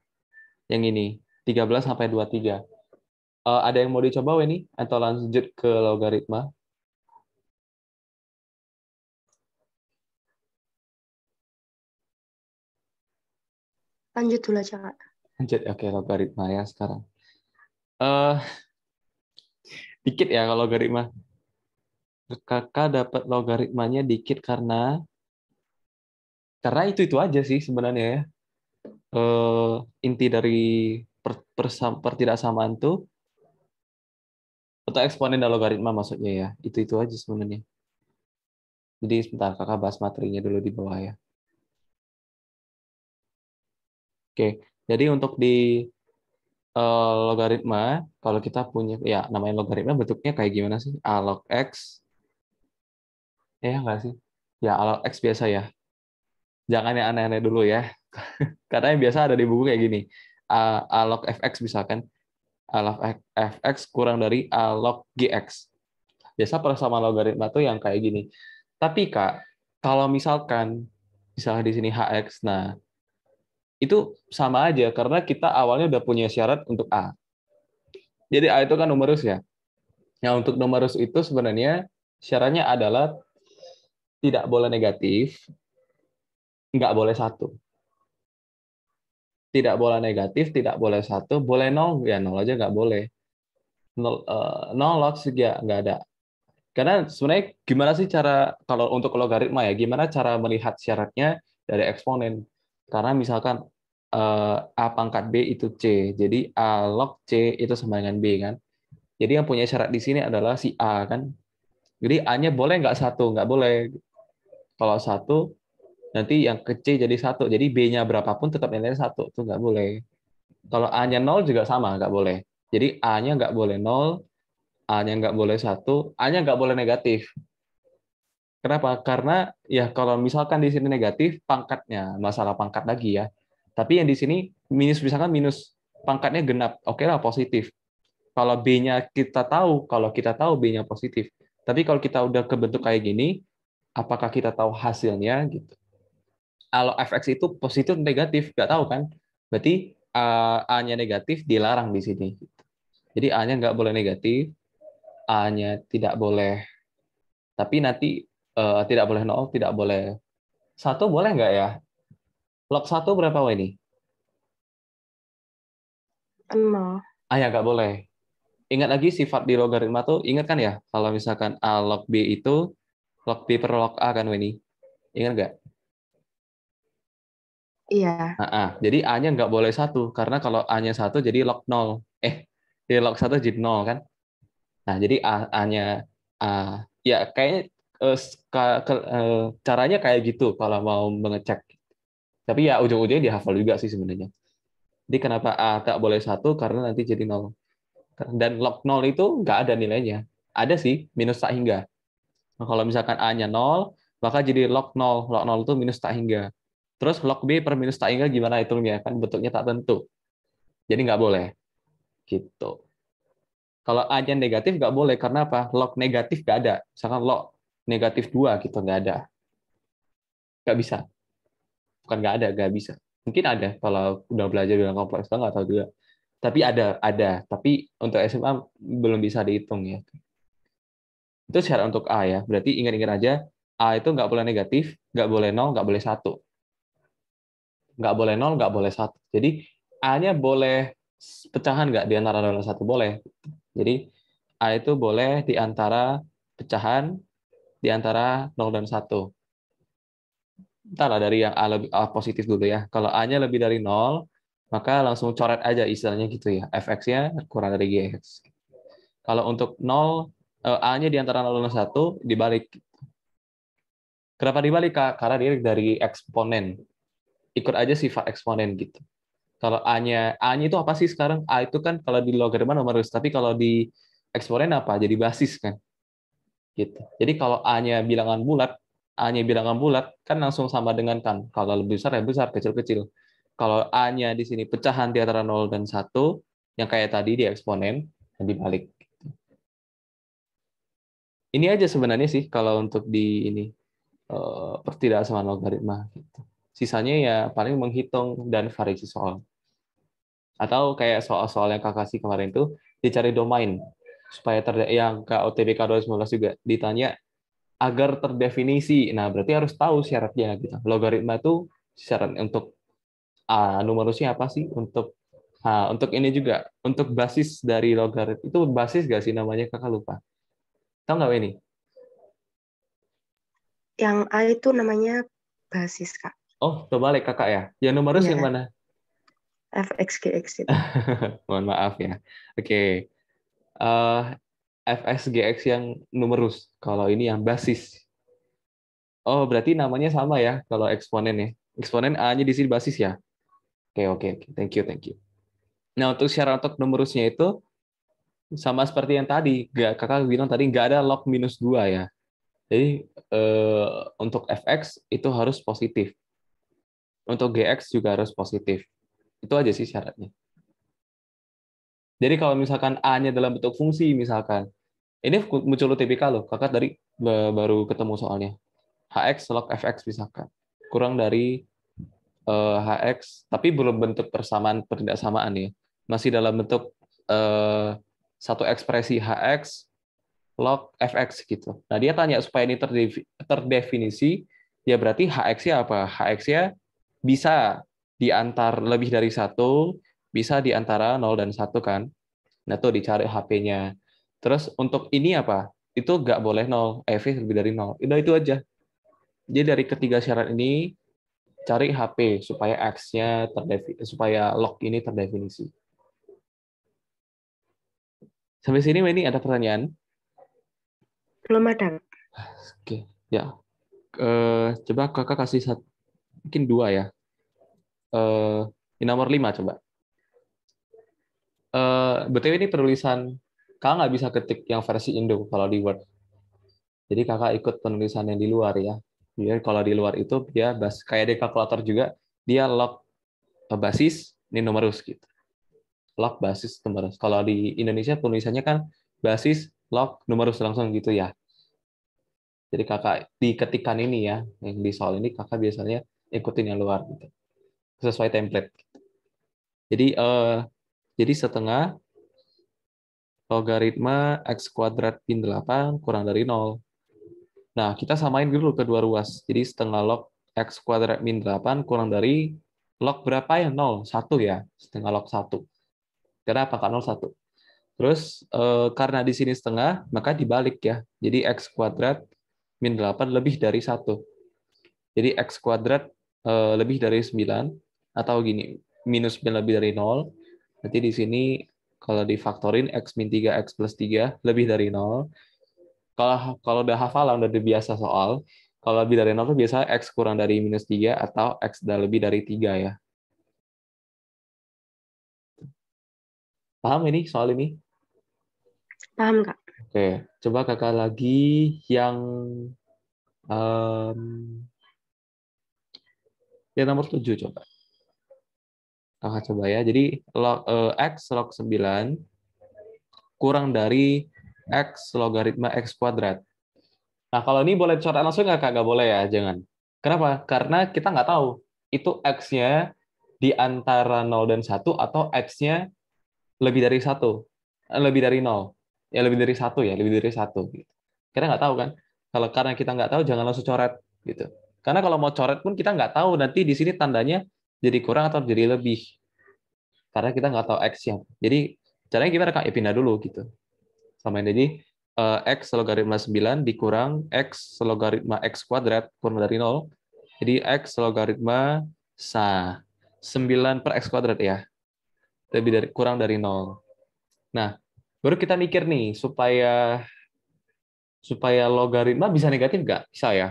Yang ini, 13 sampai 23. Ada yang mau dicoba ini? Atau lanjut ke logaritma? Lanjut dulu aja, Kak. Lanjut, oke, logaritma ya sekarang. Dikit ya kalau logaritma. Kakak dapat logaritmanya dikit karena itu aja sih sebenarnya ya. Inti dari pertidaksamaan tuh atau eksponen dan logaritma maksudnya ya. Itu aja sebenarnya. Jadi sebentar kakak bahas materinya dulu di bawah ya. Oke, jadi untuk di logaritma, kalau kita punya ya namanya logaritma bentuknya kayak gimana sih? A log X. Ya enggak sih? Ya A log X biasa ya. Jangan yang aneh-aneh dulu ya. Karena yang biasa ada di buku kayak gini. A log fx misalkan. A log fx kurang dari A log gx. Biasa persamaan logaritma tuh yang kayak gini. Tapi Kak, kalau misalnya di sini hx, nah itu sama aja karena kita awalnya udah punya syarat untuk A. Jadi A itu kan numerus ya. Nah, untuk numerus itu sebenarnya syaratnya adalah tidak boleh negatif, nggak boleh satu. Tidak boleh negatif, tidak boleh satu, boleh nol, ya nol aja nggak boleh. Nol log ya nggak ada. Karena sebenarnya gimana sih cara, kalau untuk logaritma ya, gimana cara melihat syaratnya dari eksponen? Karena misalkan A pangkat B itu C, jadi A log C itu sama dengan B kan. Jadi yang punya syarat di sini adalah si A kan. Jadi A-nya boleh nggak satu? Nggak boleh. Kalau satu, nanti yang ke C jadi satu. Jadi B-nya berapapun tetap nilainya satu. Itu nggak boleh. Kalau A-nya 0 juga sama, nggak boleh. Jadi A-nya nggak boleh 0, A-nya nggak boleh satu, A-nya nggak boleh negatif. Kenapa? Karena ya kalau misalkan di sini negatif, pangkatnya, masalah pangkat lagi ya. Tapi yang di sini minus, misalkan minus, pangkatnya genap, oke lah positif. Kalau B-nya kalau kita tahu B-nya positif. Tapi kalau kita udah kebentuk kayak gini, apakah kita tahu hasilnya gitu? Kalau fx itu positif atau negatif, nggak tahu kan? Berarti A-nya negatif dilarang di sini. Jadi A-nya nggak boleh negatif, A-nya tidak boleh, tapi nanti tidak boleh 0, tidak boleh satu, boleh nggak ya? Log 1 berapa W ini? 0. Ah ya, nggak boleh. Ingat lagi sifat di logaritma tuh, ingat kan ya? Kalau misalkan A log B itu, log B per log A kan W ini? Ingat nggak? Iya. Jadi A-nya nggak boleh satu, karena kalau A-nya satu jadi log 0. Jadi log 1 jadi 0 kan? Nah, jadi A-nya A. Ya, kayaknya caranya kayak gitu kalau mau mengecek. Tapi ya ujung-ujungnya dihafal juga sih sebenarnya. Jadi kenapa A tak boleh satu? Karena nanti jadi 0. Dan log 0 itu nggak ada nilainya. Ada sih, minus tak hingga. Nah, kalau misalkan A-nya 0, maka jadi log 0. Log 0 itu minus tak hingga. Terus log B per minus tak hingga gimana hitungnya? Kan bentuknya tak tentu. Jadi nggak boleh. Gitu. Kalau A-nya negatif nggak boleh. Karena apa? Log negatif nggak ada. Misalkan log negatif 2 gitu, nggak ada. Nggak bisa. Bukan nggak ada, nggak bisa. Mungkin ada kalau udah belajar dengan kompleks, nggak tahu juga. Tapi ada. Tapi untuk SMA belum bisa dihitung ya. Itu syarat untuk A ya. Berarti ingat-ingat aja, A itu nggak boleh negatif, nggak boleh 0, nggak boleh 1. Nggak boleh 0, nggak boleh 1. Jadi A-nya boleh pecahan nggak di antara 0 dan 1? Boleh. Jadi A itu boleh di antara pecahan di antara 0 dan 1. entahlah dari yang A positif dulu ya. Kalau A-nya lebih dari 0, maka langsung coret aja istilahnya gitu ya. Fx-nya kurang dari Gx. Kalau untuk 0, A-nya di antara 0 dan 1, dibalik. Kenapa dibalik, Kak? Karena dia dari eksponen. Ikut aja sifat eksponen gitu. Kalau A-nya itu apa sih sekarang? A itu kan kalau di logaritma numerus, tapi kalau di eksponen apa? Jadi basis kan. Gitu. Jadi kalau A-nya bilangan bulat kan langsung sama dengan kan. Kalau lebih besar ya besar, kecil-kecil. Kalau A-nya di sini pecahan di antara 0 dan 1, yang kayak tadi di eksponen, yang dibalik. Ini aja sebenarnya sih kalau untuk di ini pertidaksamaan logaritma. Gitu. Sisanya ya paling menghitung dan variasi soal. Atau kayak soal-soal yang kakak kasih kemarin tuh, dicari domain. Supaya yang ke UTBK 2019 juga ditanya agar terdefinisi. Nah, berarti harus tahu syaratnya gitu. Logaritma itu syarat untuk numerusnya apa sih? Untuk ini juga, untuk basis dari logaritma itu basis nggak sih namanya, kakak lupa. Tahu nggak ini? Yang A itu namanya basis, Kak. Oh, terbalik kakak ya. Yang numerus yang Iya. mana? Fx, Gx itu. Mohon maaf ya. Oke. Fx, Gx yang numerus. Kalau ini yang basis. Oh, berarti namanya sama ya kalau eksponen ya. Eksponen A-nya di sini basis ya. Oke. Thank you. Nah, untuk syarat untuk numerusnya itu sama seperti yang tadi. Kakak bilang tadi nggak ada log minus 2 ya. Jadi untuk fx itu harus positif. Untuk gx juga harus positif. Itu aja sih syaratnya. Jadi kalau misalkan A-nya dalam bentuk fungsi misalkan, ini muncul UTBK loh. Kakak tadi baru ketemu soalnya. Hx log fx misalkan. Kurang dari hx, tapi belum bentuk persamaan pertidaksamaan ya. Masih dalam bentuk satu ekspresi hx log fx gitu. Nah, dia tanya supaya ini terdefinisi, ya berarti hx-nya apa? Hx-nya bisa diantar lebih dari 1, bisa diantara 0 dan 1 kan. Nah, tuh dicari HP-nya. Terus untuk ini apa? Itu nggak boleh 0, EV lebih dari 0. Itu aja. Jadi dari ketiga syarat ini, cari HP supaya X-nya supaya log ini terdefinisi. Sampai sini ini ada pertanyaan? Belum ada. Oke, ya. Coba kakak kasih mungkin 2 ya. Di nomor 5 coba. BTW ini penulisan kakak nggak bisa ketik yang versi Indo kalau di Word. Jadi kakak ikut penulisan yang di luar ya. Jadi kalau di luar itu dia kayak di kalkulator juga, dia log basis ini numerus gitu. Log basis numerus. Kalau di Indonesia tulisannya kan basis log numerus langsung gitu ya. Jadi kakak di ketikan ini ya, yang di soal ini kakak biasanya ikutin yang luar gitu. Sesuai template. Jadi setengah logaritma x kuadrat min 8 kurang dari 0. Nah, kita samain dulu kedua ruas. Jadi setengah log x kuadrat min 8 kurang dari log berapa ya? 0, 1 ya. Setengah log 1. Kenapa? Karena 0, 1. Terus karena di sini setengah, maka dibalik ya. Jadi x kuadrat min 8 lebih dari 1. Jadi x kuadrat lebih dari 9, atau gini, minus 9 lebih dari 0. Berarti di sini kalau difaktorin x min 3, x plus 3 lebih dari 0. Kalau udah hafalan, udah biasa soal, kalau lebih dari 0 itu biasa x kurang dari minus 3 atau x udah lebih dari 3 ya. Paham ini soal ini? Paham, Kak. Oke, coba kakak lagi yang nomor 7 coba. Kakak coba ya. Jadi x log 9 kurang dari x logaritma x kuadrat. Nah, kalau ini boleh dicoret langsung nggak, Kak? Nggak boleh ya, jangan. Kenapa? Karena kita nggak tahu itu x-nya di antara 0 dan 1 atau x-nya lebih dari 1. Lebih dari 0. Ya, lebih dari 1 ya, lebih dari 1. Gitu. Kita nggak tahu kan? Karena kita nggak tahu, jangan langsung coret. Gitu. Karena kalau mau coret pun kita nggak tahu nanti di sini tandanya jadi kurang atau jadi lebih. Karena kita nggak tahu x-nya. Jadi, caranya gimana, Kak? Ya pindah dulu gitu. Sama ini. Jadi, x logaritma 9 dikurang x logaritma x kuadrat kurang dari 0. Jadi X logaritma sah. 9 per X kuadrat ya. Kurang dari 0. Nah, baru kita mikir nih, supaya logaritma bisa negatif nggak? Bisa ya.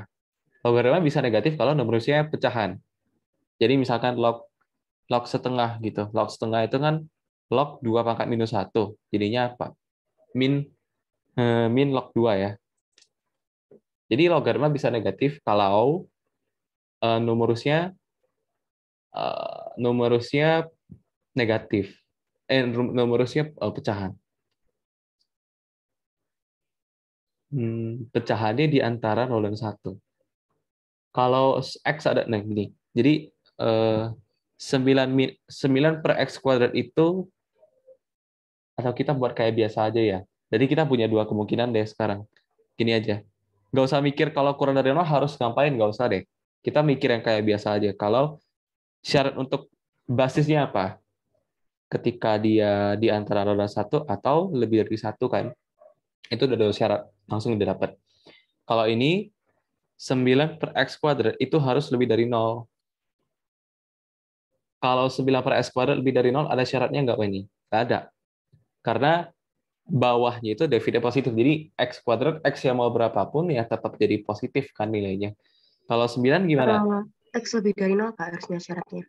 Logaritma bisa negatif kalau numerusnya pecahan. Jadi misalkan log setengah gitu. Log setengah itu kan log 2 pangkat minus 1. Jadinya apa? Min log 2 ya. Jadi logaritma bisa negatif kalau eh, numerusnya numerusnya negatif. Numerusnya pecahan. Pecahannya di antara 0 dan 1. Kalau X ada, nah gini. Jadi 9 per X kuadrat itu, atau kita buat kayak biasa aja ya. Jadi kita punya dua kemungkinan deh sekarang. Gini aja. Nggak usah mikir kalau kurang dari 0 harus ngapain, nggak usah deh. Kita mikir yang kayak biasa aja. Kalau syarat untuk basisnya apa? Ketika dia di antara 0 dan 1 atau lebih dari 1 kan. Itu udah ada syarat. Langsung didapat. Kalau ini 9 per X kuadrat itu harus lebih dari 0. Kalau 9 per X kuadrat lebih dari 0, ada syaratnya nggak, Pak ini? Nggak ada. Karena bawahnya itu definisi positif. Jadi X kuadrat, X yang mau berapapun, ya tetap jadi positif kan nilainya. Kalau 9 gimana? X lebih dari 0 Kak, harusnya syaratnya.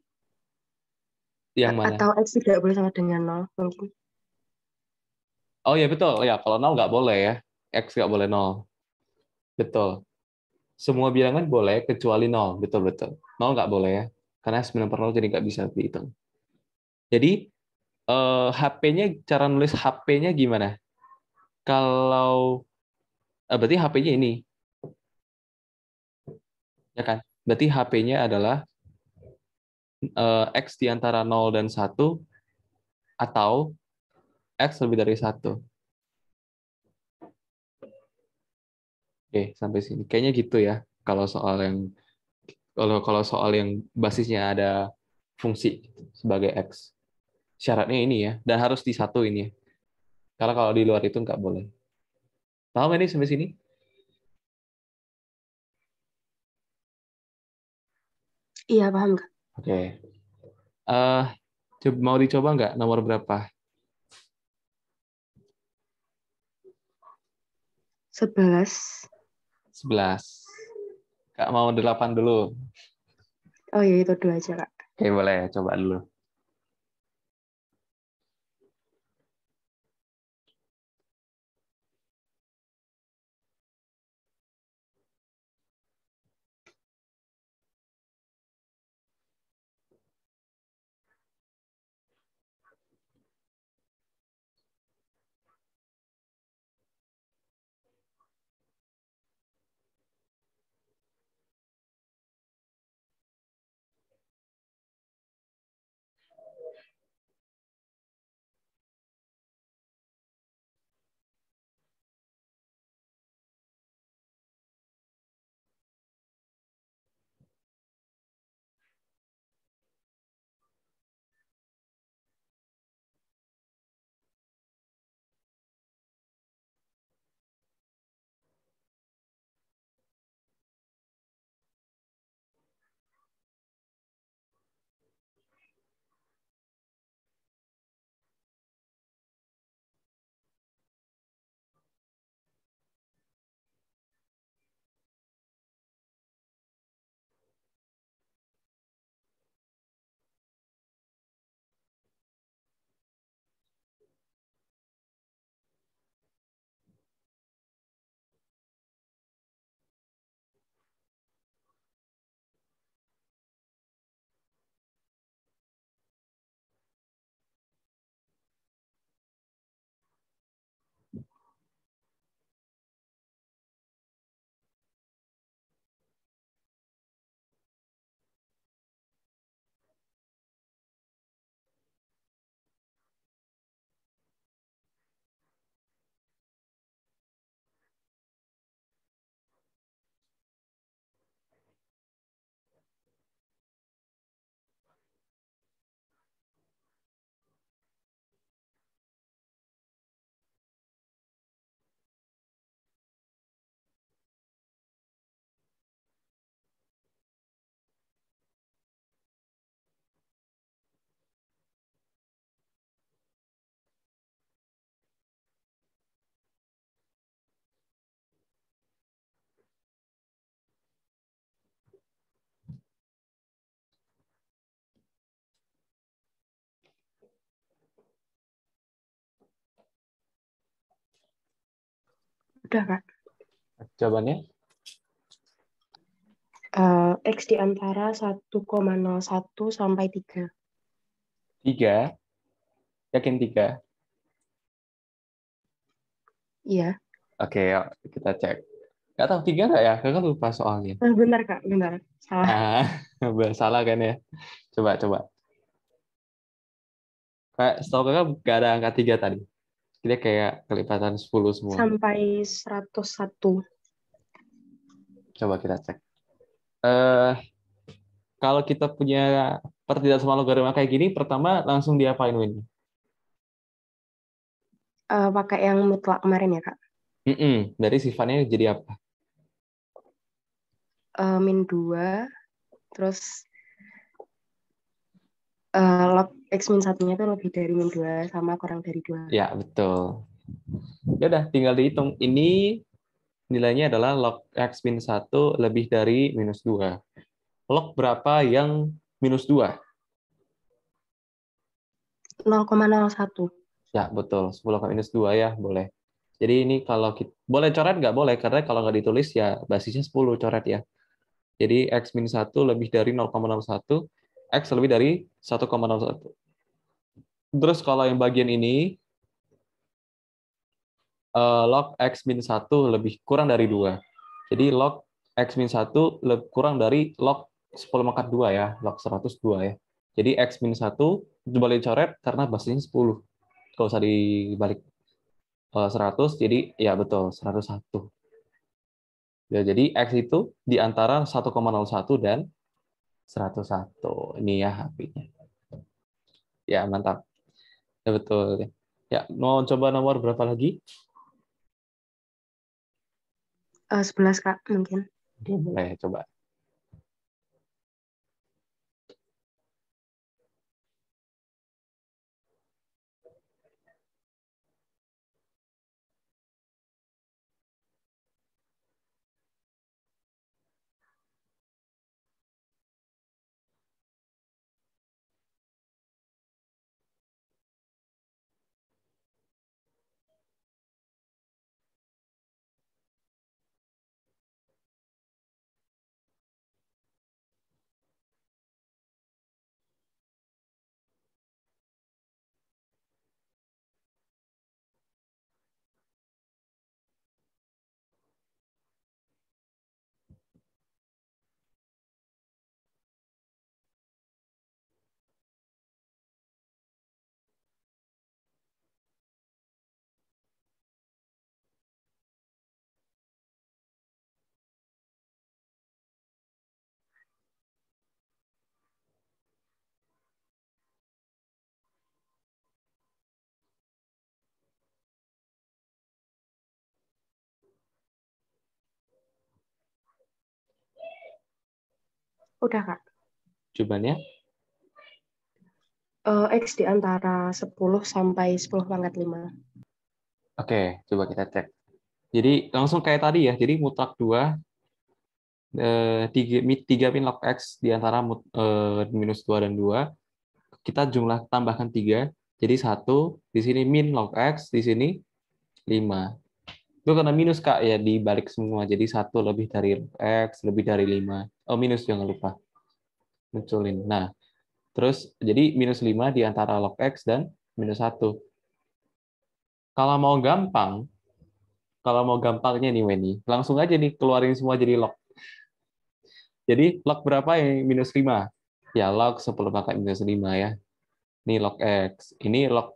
Yang mana? Atau X tidak boleh sama dengan 0 mungkin. Oh ya betul. Ya, kalau 0 nggak boleh ya. X nggak boleh 0. Betul. Semua bilangan boleh kecuali 0. Betul-betul. 0 nggak boleh ya. Karena 9 per 0 jadi nggak bisa dihitung. Jadi HP-nya, cara nulis HP-nya gimana? Kalau berarti HP-nya ini, ya kan? Berarti HP-nya adalah X di antara 0 dan 1 atau X lebih dari 1. Oke, sampai sini. Kayaknya gitu ya. Kalau soal yang kalau soal yang basisnya ada fungsi sebagai X. Syaratnya ini ya, dan harus disatuin ya. Karena kalau di luar itu nggak boleh. Paham ini sampai sini? Iya, paham Kak. Oke. Mau dicoba nggak nomor berapa? 11. 11. Kak mau 8 dulu. Oh iya, itu 2 aja Kak. Oke, boleh. Coba dulu. Udah, Kak. Jawabannya? X di antara 1,01 sampai 3. 3? Yakin 3? Iya. Oke, yuk, kita cek. Nggak tahu 3 nggak ya? Kakak lupa soalnya. Benar, Kak. Benar. Salah. Ah, salah kan ya? Coba. Kayak setahu kakak nggak ada angka 3 tadi. Dia kayak kelipatan 10 semua. Sampai 101. Coba kita cek. Eh, kalau kita punya pertidak sama logaritma kayak gini, pertama langsung diapain, Win? Pakai yang mutlak kemarin ya, Kak. Dari sifatnya jadi apa? Min 2, terus log X min 1-nya itu lebih dari min 2 sama kurang dari 2. Ya, betul. Ya udah, tinggal dihitung. Ini nilainya adalah log X min 1 lebih dari minus 2. Log berapa yang minus 2? 0,01. Ya, betul. 10 ke minus 2 ya, boleh. Jadi ini kalau kita, boleh coret nggak? Boleh, karena kalau nggak ditulis ya basisnya 10 coret ya. Jadi X min 1 lebih dari 0,01, X lebih dari 1,01. Terus kalau yang bagian ini, log X min 1 lebih kurang dari 2. Jadi log X min 1 kurang dari log 10 pangkat 2 ya, log 102 ya. Jadi X min 1 boleh coret karena basisnya 10. Kalau usah dibalik 100, jadi ya betul, 101. Ya, jadi X itu di antara 1,01 dan 101. Ini ya HP-nya. Ya, mantap. Ya, betul. Ya, mau coba nomor berapa lagi? 11, Kak, mungkin. Oke, boleh coba. Udah, Kak. Jawabannya? X di antara 10 sampai 10 pangkat 5. Oke, coba kita cek. Jadi langsung kayak tadi ya. Jadi mutlak 2, 3 min log X di antara minus 2 dan 2. Kita jumlah tambahkan 3. Jadi 1, di sini min log X, di sini 5. Itu karena minus, Kak, ya dibalik semua. Jadi 1 lebih dari log X, lebih dari 5. Oh, minus jangan lupa. Munculin. Nah, terus jadi minus 5 di antara log X dan minus 1. Kalau mau gampang, kalau mau gampangnya nih, Weni, langsung aja nih keluarin semua jadi log. Jadi log berapa yang minus 5? Ya, log 10 pangkat minus 5 ya. Ini log X. Ini log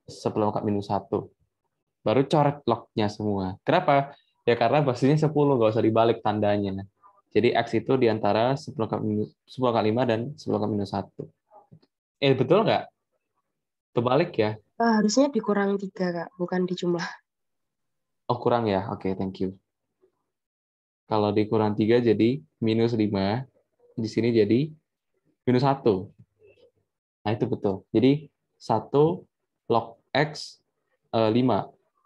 10 pangkat minus 1. Baru coret lognya semua. Kenapa? Ya karena basisnya 10, nggak usah dibalik tandanya. Jadi X itu di antara 10 pangkat 5 dan 10 pangkat minus 1. Betul nggak? Kebalik ya? Harusnya dikurang 3, Kak, bukan dijumlah. Oh, kurang ya? Oke, thank you. Kalau dikurang 3 jadi minus 5. Di sini jadi minus 1. Nah, itu betul. Jadi 1 log X 5.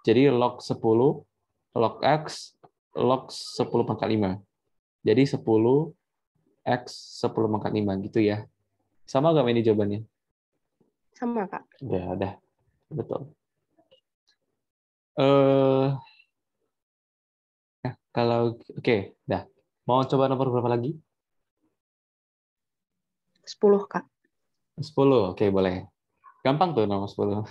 Jadi log 10 log X log 10 pangkat 5. Jadi 10 X 10 pangkat 5 gitu ya. Sama nggak ini jawabannya? Sama, Kak. Udah. Betul. Kalau oke, dah. Mau coba nomor berapa lagi? 10, Kak. 10. Oke, boleh. Gampang tuh nomor 10.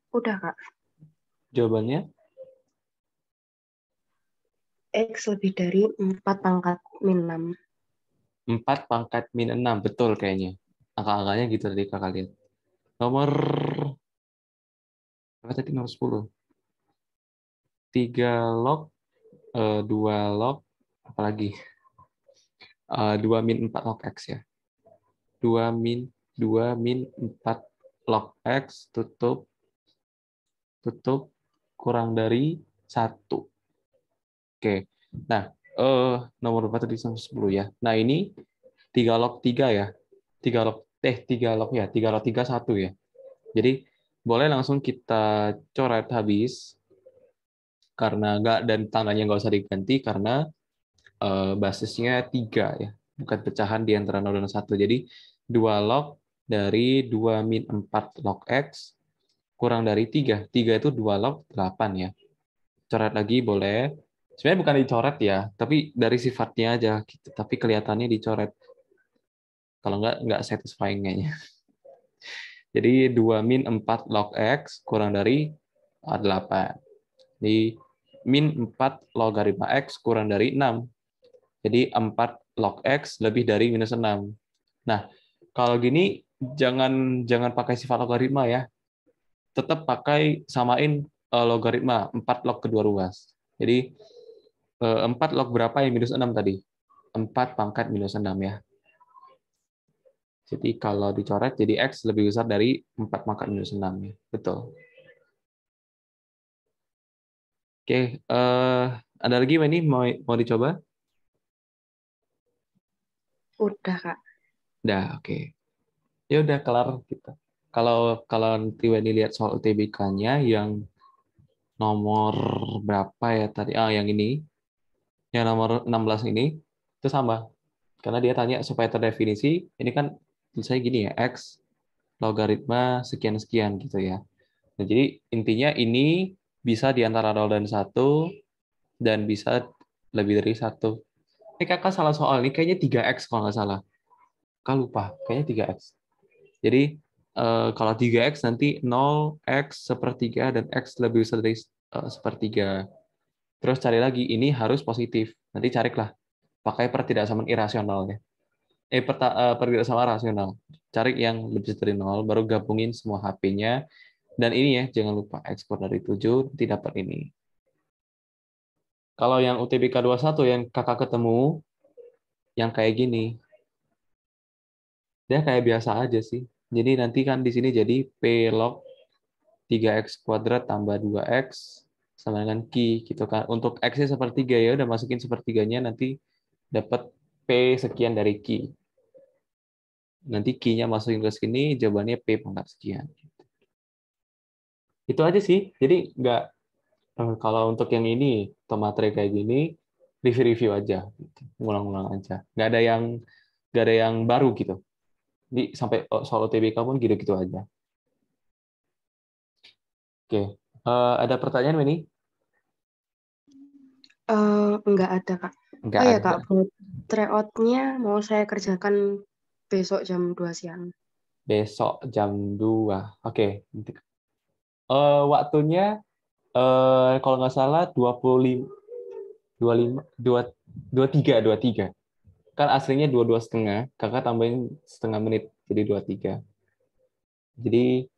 Udah, Kak. Jawabannya X lebih dari 4 pangkat min 6. 4 pangkat min 6. Betul kayaknya. Angka-angkanya gitu tadi kakak lihat. Nomor apa tadi nomor 10? 3 log, 2 log, apalagi? 2 min 4 log X ya. 2 min 4 log X tutup kurang dari 1. Oke. Nah, nomor berapa tadi sampai 10 ya. Nah, ini 3 log 3 ya. 3 log ya, 3 log 3 1 ya. Jadi boleh langsung kita coret habis karena enggak, dan tandanya nggak usah diganti karena basisnya 3 ya. Bukan pecahan di antara 0 dan 1. Jadi 2 log dari 2 min 4 log X kurang dari 3. 3 itu 2 log 8 ya. Coret lagi boleh. Sebenarnya bukan dicoret ya, tapi dari sifatnya aja gitu. Tapi kelihatannya dicoret. Kalau nggak satisfying kayaknya. Jadi 2 min 4 log X kurang dari 8. Jadi min 4 logaritma X kurang dari 6. Jadi 4 log X lebih dari minus 6. Nah, kalau gini jangan pakai sifat logaritma ya. Tetap pakai samain logaritma 4 log kedua ruas. Jadi 4 log berapa yang minus 6 tadi? 4 pangkat minus 6 ya. Jadi kalau dicoret jadi X lebih besar dari 4 pangkat minus 6 ya. Betul. Oke, ada lagi ini mau dicoba? Udah, Kak. Udah, oke. Ya udah kelar kita. Kalau nanti Weni lihat soal UTBK-nya yang nomor berapa ya tadi? Yang ini. Yang nomor 16 ini itu sama. Karena dia tanya supaya terdefinisi, ini kan misalnya gini ya, X logaritma sekian-sekian gitu ya. Nah, jadi intinya ini bisa di antara 0 dan 1 dan bisa lebih dari 1. Ini kakak salah soal, ini kayaknya 3X kalau nggak salah. Kakak lupa, kayaknya 3X. Jadi kalau 3X nanti 0X sepertiga dan X lebih besar dari sepertiga. Terus cari lagi, ini harus positif. Nanti carilah, pakai pertidaksamaan irasional ya. Pertidaksamaan rasional. Cari yang lebih dari 0, baru gabungin semua HP-nya. Dan ini ya, jangan lupa ekspor dari 7, nanti dapat ini. Kalau yang UTBK 21 yang kakak ketemu, yang kayak gini, dia kayak biasa aja sih. Jadi nanti kan di sini jadi P log 3x kuadrat tambah 2x sama dengan Q gitu kan. Untuk X-nya sepertiga ya udah masukin sepertiganya nanti dapat P sekian dari Q. Nanti Q-nya masukin ke sini jawabannya P pangkat sekian. Itu aja sih. Jadi nggak kalau untuk yang ini atau materi kayak gini review-review aja, gitu. Ngulang-ngulang aja. Nggak ada yang baru gitu. Jadi sampai soal OTBK pun gitu-gitu aja. Oke, ada pertanyaan ini? Enggak ada, Kak. Nggak Oh ya, ada. Kak, buat tryout-nya mau saya kerjakan besok jam 2 siang. Besok jam 2. Oke. Waktunya kalau nggak salah 25, 25, 23. Kan aslinya 22,5. Kakak tambahin setengah menit jadi 23. Jadi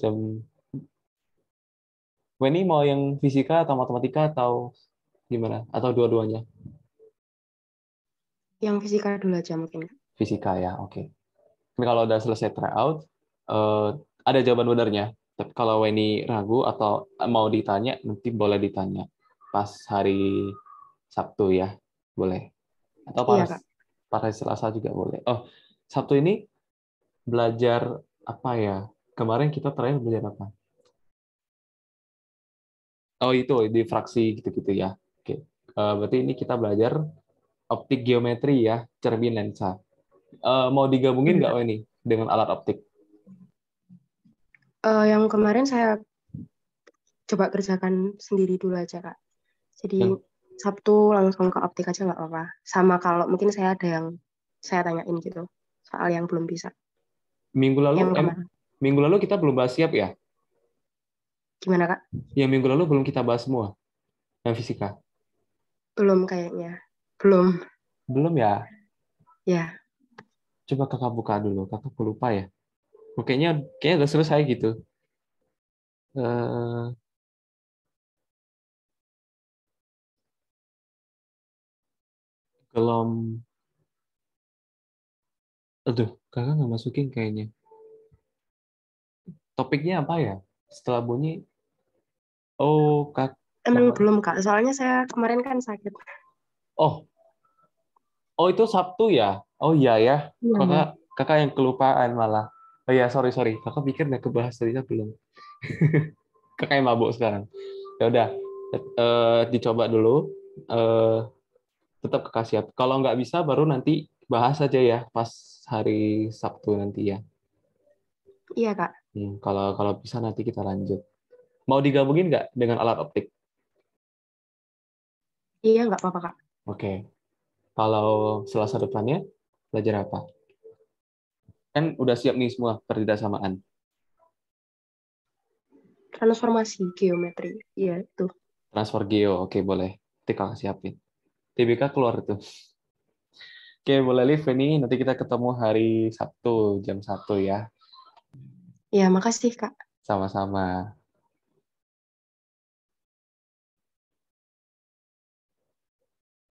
jam Weni mau yang fisika atau matematika atau gimana? Atau dua-duanya? Yang fisika dulu aja mungkin, Kak. Fisika ya, oke. Tapi kalau udah selesai tryout, eh, ada jawaban benarnya. Tapi kalau Weni ragu atau mau ditanya, nanti boleh ditanya pas hari Sabtu ya, boleh. Atau Iya, pas Kak. hari Selasa juga boleh. Oh, Sabtu ini belajar apa ya? Kemarin kita terakhir belajar apa? Oh, itu di fraksi gitu-gitu ya. Oke. Berarti ini kita belajar optik geometri ya, cermin lensa. Mau digabungin nggak Iya. ini dengan alat optik? Yang kemarin saya coba kerjakan sendiri dulu aja, Kak. Jadi Yang Sabtu langsung ke optik aja nggak apa-apa. Sama kalau mungkin saya ada yang saya tanyain gitu, soal yang belum bisa. minggu lalu, Yang kemarin. minggu lalu kita belum bahas siap ya? Gimana, Kak? Yang minggu lalu belum kita bahas semua, yang fisika. Belum kayaknya. Belum. Belum ya? Ya. Coba kakak buka dulu, kakak lupa ya. Kayaknya udah selesai gitu. Eh, Belum, aduh, kakak nggak masukin kayaknya. Topiknya apa ya? Setelah bunyi, oh, Emang kemarin. belum, Kak. Soalnya saya kemarin kan sakit. Oh, oh itu Sabtu ya? Oh iya ya, kakak Iya. kakak yang kelupaan malah. Oh iya, sorry sorry, kakak pikir nggak kebahas tadinya belum. Kakak yang mabuk sekarang. Ya udah, dicoba dulu. Eh, Tetap kakak siap. Kalau nggak bisa, baru nanti bahas aja ya pas hari Sabtu nanti ya. Iya, Kak. Kalau kalau bisa nanti kita lanjut. Mau digabungin nggak dengan alat optik? Iya, nggak apa-apa, Kak. Oke. Kalau Selasa depannya belajar apa? Kan udah siap nih semua pertidaksamaan. Transformasi geometri. Iya, itu. Transfer geo, oke boleh. Nanti kakak siapin. TBK keluar itu. Oke, boleh live ini. Nanti kita ketemu hari Sabtu jam 1 ya. Iya, makasih, Kak. Sama-sama.